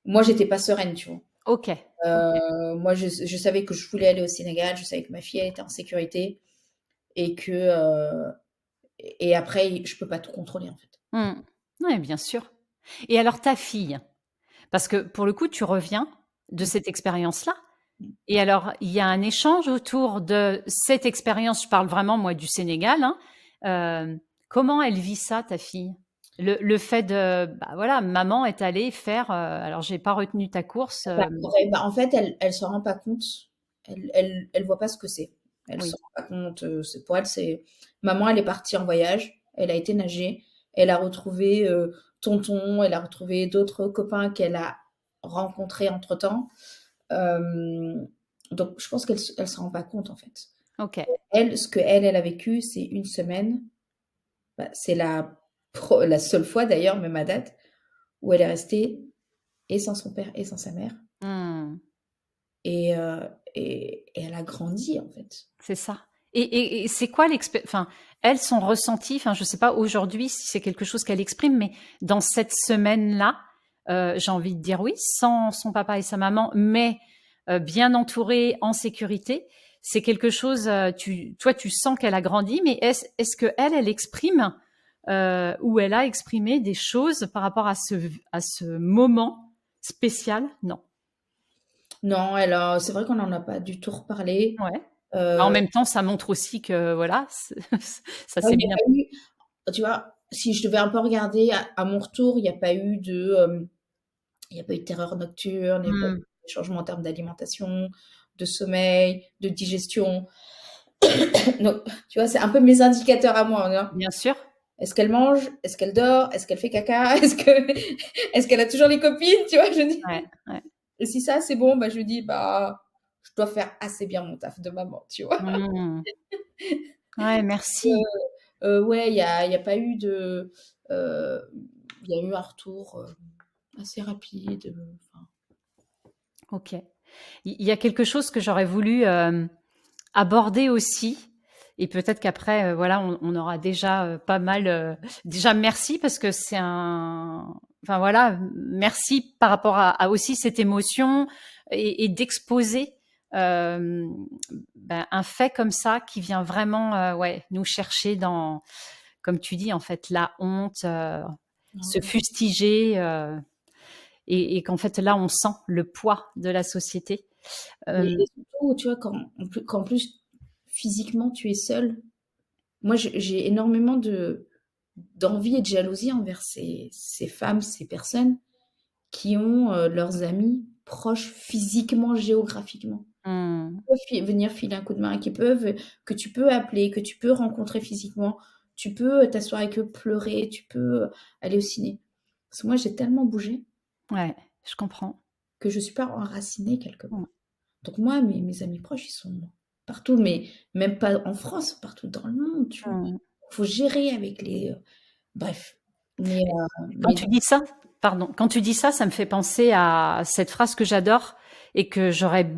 moi, j'étais pas sereine, tu vois? ok, ok. Moi, je savais que je voulais aller au Sénégal, je savais que ma fille, elle était en sécurité et que, et après, je peux pas tout contrôler, en fait. Hmm. Ouais, bien sûr. Et alors ta fille, parce que pour le coup, tu reviens de Mmh, cette expérience-là. mmh. Et alors, il y a un échange autour de cette expérience. Je parle vraiment, moi, du Sénégal, hein. Comment elle vit ça, ta fille? Le fait de, bah voilà, maman est allée faire. Alors, j'ai pas retenu ta course. Bah, ouais, bah, en fait, elle se rend pas compte. Elle voit pas ce que c'est. Elle se Oui. rend pas compte, c'est pour elle, c'est maman, elle est partie en voyage, elle a été nager, elle a retrouvé, tonton, elle a retrouvé d'autres copains qu'elle a rencontrés entre-temps. Hem, donc je pense qu'elle se rend pas compte, en fait. Ok. Elle, ce qu'elle a vécu, c'est une semaine, bah, c'est la seule fois d'ailleurs, même à date, où elle est restée et sans son père et sans sa mère. Hmm. Et elle a grandi, en fait. C'est ça. Et c'est quoi enfin, elle, son ressenti, enfin, je sais pas aujourd'hui si c'est quelque chose qu'elle exprime, mais dans cette semaine-là, j'ai envie de dire oui, sans son papa et sa maman, mais bien entourée, en sécurité, c'est quelque chose, toi, tu sens qu'elle a grandi, mais est-ce que elle exprime, ou elle a exprimé des choses par rapport à ce moment spécial? Non. Non, c'est vrai qu'on en a pas du tout reparlé. Ouais. Bah, en Heu, même temps, ça montre aussi que voilà, ça il s'est y a bien. pas eu tu vois, si je devais un peu regarder à mon retour, il y a pas eu de, il y a pas eu de terreur nocturne, il y a pas eu Mmh. de changement en termes d'alimentation, de sommeil, de digestion. Donc, tu vois, c'est un peu mes indicateurs à moi, hein. Bien sûr. Est-ce qu'elle mange? Est-ce qu'elle dort? Est-ce qu'elle fait caca? Est-ce qu'elle a toujours les copines? Tu vois? Je dis Ouais, ouais. et si ça, c'est bon, bah, je dis: «Bah, je dois faire assez bien mon taf de maman», tu vois? Mmh. Ouais, merci. Ouais, il y a pas eu de, heu, il y a eu un retour, assez rapide, enfin OK. Il y a quelque chose que j'aurais voulu, aborder aussi et peut-être qu'après, voilà, on aura déjà, pas mal, déjà merci parce que c'est un enfin voilà, merci par rapport à aussi cette émotion et d'exposer, hem, un fait comme ça qui vient vraiment, ouais, nous chercher dans, comme tu dis, en fait, la honte, ah se ouais. fustiger, et qu'en fait, là, on sent le poids de la société. Et Hem, surtout, tu vois, qu'en plus, physiquement tu es seul, moi j'ai énormément d'envie et de jalousie envers ces femmes, ces personnes qui ont, leurs amis proches physiquement, géographiquement. Mmh. Peuvent venir filer un coup de main, que tu peux appeler, que tu peux rencontrer physiquement, tu peux t'asseoir avec eux, pleurer, tu peux aller au ciné. Parce que moi, j'ai tellement bougé Ouais, je comprends. que je suis pas enracinée quelque Mmh. part. Donc moi, mes amis proches, ils sont partout, mais même pas en France, partout dans le monde, tu vois? Mmh. Faut gérer avec bref. Mais Quand mais tu dis ça, pardon, quand tu dis ça, ça me fait penser à cette phrase que j'adore et que j'aurais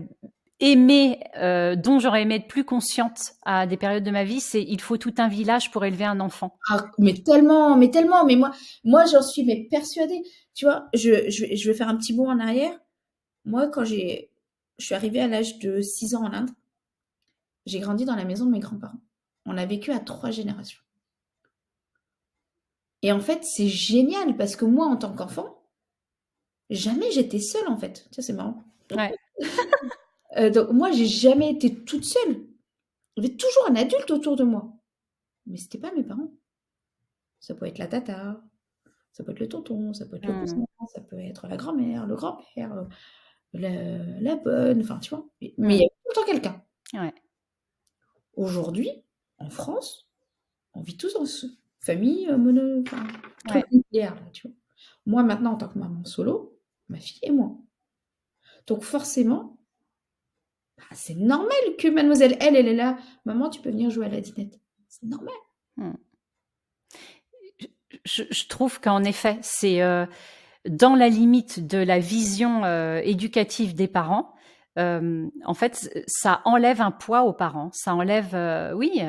aimé, dont j'aurais aimé être plus consciente à des périodes de ma vie, c'est: «Il faut tout un village pour élever un enfant». mais tellement, mais tellement, mais moi j'en suis mais persuadée. Tu vois? Je vais faire un petit bond en arrière. Moi, je suis arrivée à l'âge de 6 ans en Inde, j'ai grandi dans la maison de mes grands-parents. On a vécu à 3 générations et en fait, c'est génial parce que moi, en tant qu'enfant, jamais j'étais seule, en fait. Ça, c'est marrant. Ouais. Donc moi, j'ai jamais été toute seule. Il y avait toujours un adulte autour de moi, mais c'était pas mes parents. Ça peut être la tata, ça peut être le tonton, ça peut être le Mmh. cousin, ça peut être la grand-mère, le grand-père, la bonne, enfin, tu vois? Mais il y Mmh. a tout le temps quelqu'un. Ouais. Aujourd'hui, en France, on vit tous en famille, mono enfin, truc Ouais. nucléaire là, tu vois? Moi maintenant en tant que maman solo, ma fille et moi. Donc forcément, bah, c'est normal que mademoiselle, elle est là: «Maman, tu peux venir jouer à la dinette». C'est normal. Mmh. Je trouve qu'en effet, c'est, dans la limite de la vision, éducative des parents, en fait, ça enlève un poids aux parents. Ça enlève, oui,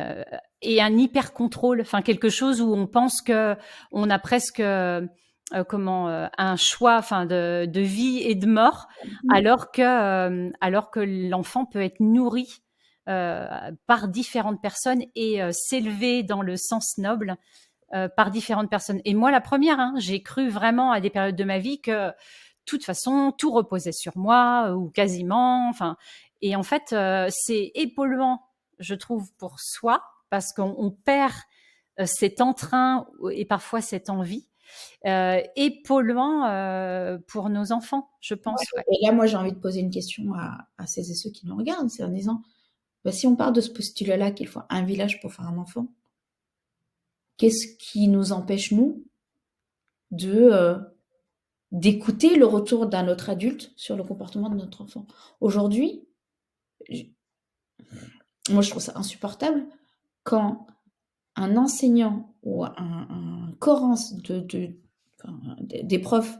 et un hyper contrôle, enfin quelque chose où on pense qu'on a presque, comment, un choix, enfin de vie et de mort, Mmh. alors que l'enfant peut être nourri, par différentes personnes et s'élever dans le sens noble, par différentes personnes. Et moi, la première, hein, j'ai cru vraiment à des périodes de ma vie que, de toute façon, tout reposait sur moi, ou quasiment. Enfin, et en fait, c'est épaulement, je trouve, pour soi, parce qu'on perd cet entrain et parfois cette envie. Épaulement pour nos enfants, je Ouais, pense. Ouais. et là, moi, j'ai envie de poser une question à celles et ceux qui nous regardent, c'est en disant: «Bah, si on part de ce postulat-là qu'il faut un village pour faire un enfant, qu'est-ce qui nous empêche, nous, de, d'écouter le retour d'un autre adulte sur le comportement de notre enfant?» Aujourd'hui, j moi, je trouve ça insupportable quand un enseignant ou un corps enfin, des profs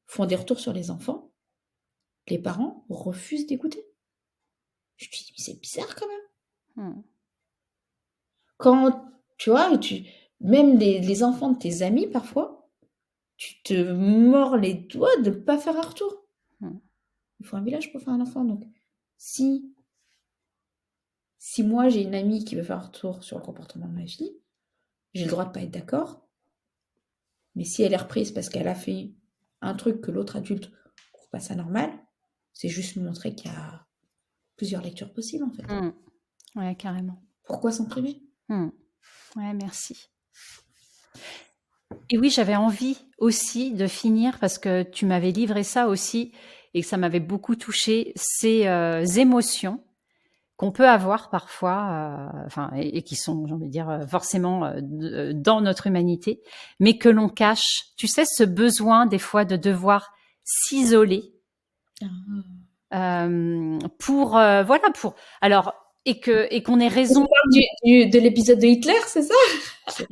font des retours sur les enfants, les parents refusent d'écouter. Je me dis: «Mais c'est bizarre quand même». Hmm. Quand tu vois, même les enfants de tes amis parfois, tu te mords les doigts de pas faire un retour. Hmm. Il faut un village pour faire un enfant, donc si moi j'ai une amie qui veut faire un retour sur le comportement de ma fille, j'ai le droit de pas être d'accord, mais si elle est reprise parce qu'elle a fait un truc que l'autre adulte trouve pas ça normal, c'est juste nous montrer qu'il y a plusieurs lectures possibles, en fait. Hmm. Ouais, carrément. Pourquoi s'en priver? Hmm. Ouais, merci. Et oui, j'avais envie aussi de finir, parce que tu m'avais livré ça aussi et que ça m'avait beaucoup touchée, ces émotions qu'on peut avoir parfois, enfin, et qui sont, j'ai envie de dire, forcément dans notre humanité, mais que l'on cache. Tu sais, ce besoin des fois de devoir s'isoler, Ah. pour voilà, pour alors, et qu'on ait Tu raison. parles de l'épisode de Hitler, c'est ça?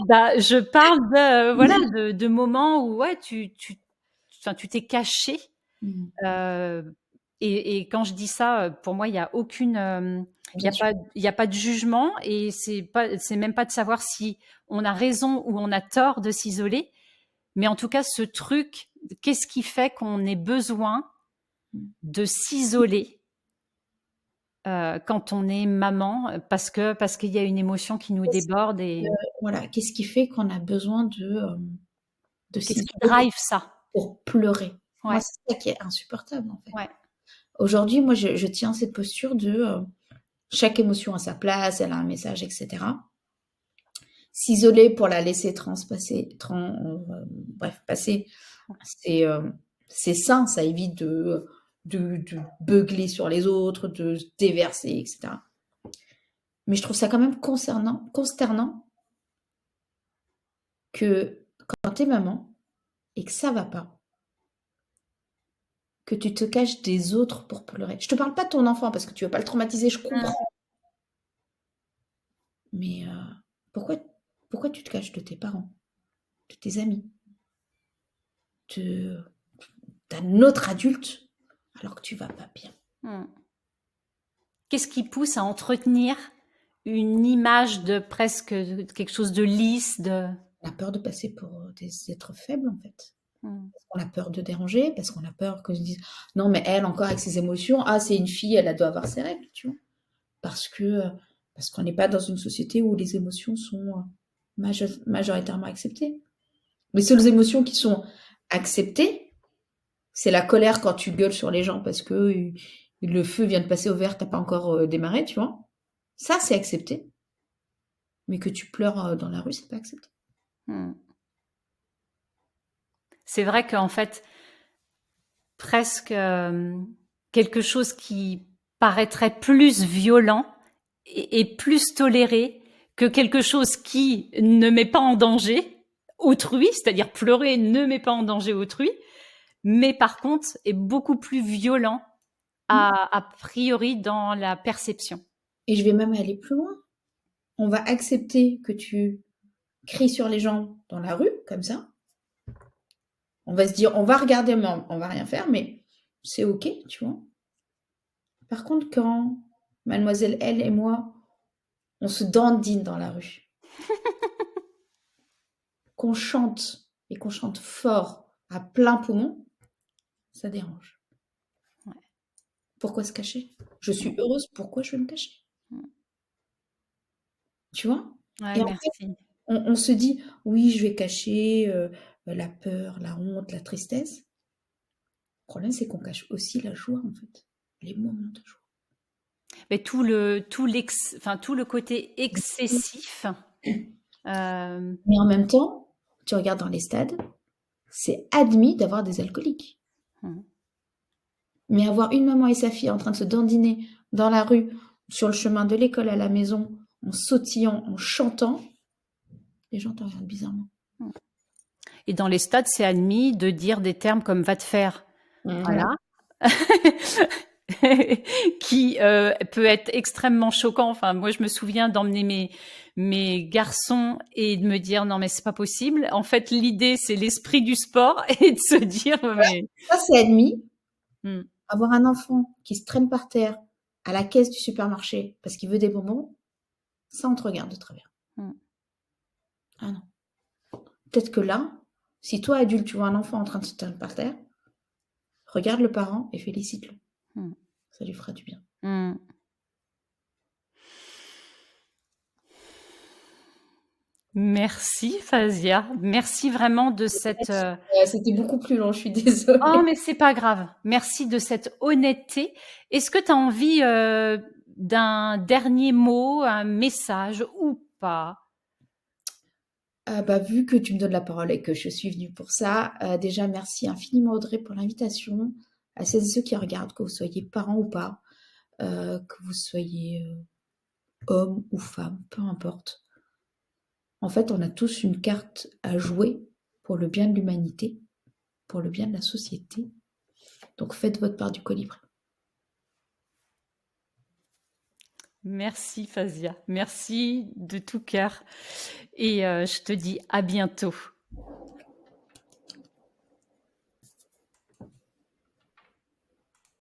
Bah, je parle de voilà, de moments où ouais, enfin, tu t'es caché. Mmh. Heu et quand je dis ça, pour moi, il y a aucune, Bien sûr. il y a pas de jugement, et c'est même pas de savoir si on a raison ou on a tort de s'isoler, mais en tout cas, ce truc, qu'est-ce qui fait qu'on ait besoin Mmh. de s'isoler, quand on est maman, parce qu'il y a une émotion qui nous Qu'est-ce déborde, et Voilà, qu'est-ce qui fait qu'on a besoin de qu'est-ce qui s'isoler drive ça? pour pleurer? Moi, Ouais, c'est ça qui est insupportable, en fait. ouais. Aujourd'hui, moi, je tiens cette posture de, chaque émotion a sa place, elle a un message, etc. S'isoler pour la laisser passer, c'est sain, ça évite de beugler sur les autres, de se déverser, etc. Mais je trouve ça quand même consternant que quand t'es maman et que ça va pas, que tu te caches des autres pour pleurer. Je te parle pas de ton enfant parce que tu veux pas le traumatiser, je comprends. Mais pourquoi tu te caches de tes parents, de tes amis, d'un autre adulte alors que tu vas pas bien? Qu'est-ce qui pousse à entretenir une image de presque quelque chose de lisse, de... On a peur de passer pour des êtres faibles, en fait. Parce qu'on a peur de déranger, parce qu'on a peur que je dise non, mais elle, encore avec ses émotions, ah, c'est une fille, elle doit avoir ses règles, tu vois. Parce qu'on n'est pas dans une société où les émotions sont majoritairement acceptées. Les seules émotions qui sont acceptées, c'est la colère quand tu gueules sur les gens parce que le feu vient de passer au vert, t'as pas encore démarré, tu vois. Ça, c'est accepté. Mais que tu pleures dans la rue, c'est pas accepté. C'est vrai qu'en fait, presque quelque chose qui paraîtrait plus violent et plus toléré que quelque chose qui ne met pas en danger autrui, c'est-à-dire pleurer ne met pas en danger autrui, mais par contre est beaucoup plus violent a priori dans la perception. Et je vais même aller plus loin. On va accepter que tu cries sur les gens dans la rue, comme ça. On va se dire, on va regarder, mais on va rien faire, mais c'est ok, tu vois. Par contre, quand mademoiselle elle et moi, on se dandine dans la rue, qu'on chante et qu'on chante fort à plein poumon, ça dérange. Ouais. Pourquoi se cacher? Je suis heureuse, pourquoi je vais me cacher? Tu vois? Ouais, Et en merci. fait, on se dit, oui, je vais cacher la peur, la honte, la tristesse. Le problème, c'est qu'on cache aussi la joie, en fait, les moments de joie. Mais tout le côté excessif. Mais en même temps, tu regardes dans les stades, c'est admis d'avoir des alcooliques. Mais avoir une maman et sa fille en train de se dandiner dans la rue, sur le chemin de l'école à la maison, en sautillant, en chantant, les gens te regardent bizarrement. Et dans les stades, c'est admis de dire des termes comme va te faire. Voilà. Qui peut être extrêmement choquant. Enfin, moi, je me souviens d'emmener mes garçons et de me dire non mais c'est pas possible. En fait, l'idée c'est l'esprit du sport et de se dire mais ça c'est admis. Avoir un enfant qui se traîne par terre à la caisse du supermarché parce qu'il veut des bonbons, ça on te regarde de travers. Ah non. Peut-être que là, si toi adulte tu vois un enfant en train de se traîner par terre, regarde le parent et félicite-le. Ça lui fera du bien. Merci Fazia, merci vraiment de cette... C'était beaucoup plus long, je suis désolée. Oh mais c'est pas grave, merci de cette honnêteté. Est-ce que tu as envie d'un dernier mot, un message ou pas? Vu que tu me donnes la parole et que je suis venue pour ça, déjà merci infiniment Audrey pour l'invitation. À celles et ceux qui regardent, que vous soyez parents ou pas, que vous soyez homme ou femme, peu importe. En fait, on a tous une carte à jouer pour le bien de l'humanité, pour le bien de la société. Donc faites votre part du colibri. Merci Fazia, merci de tout cœur et je te dis à bientôt.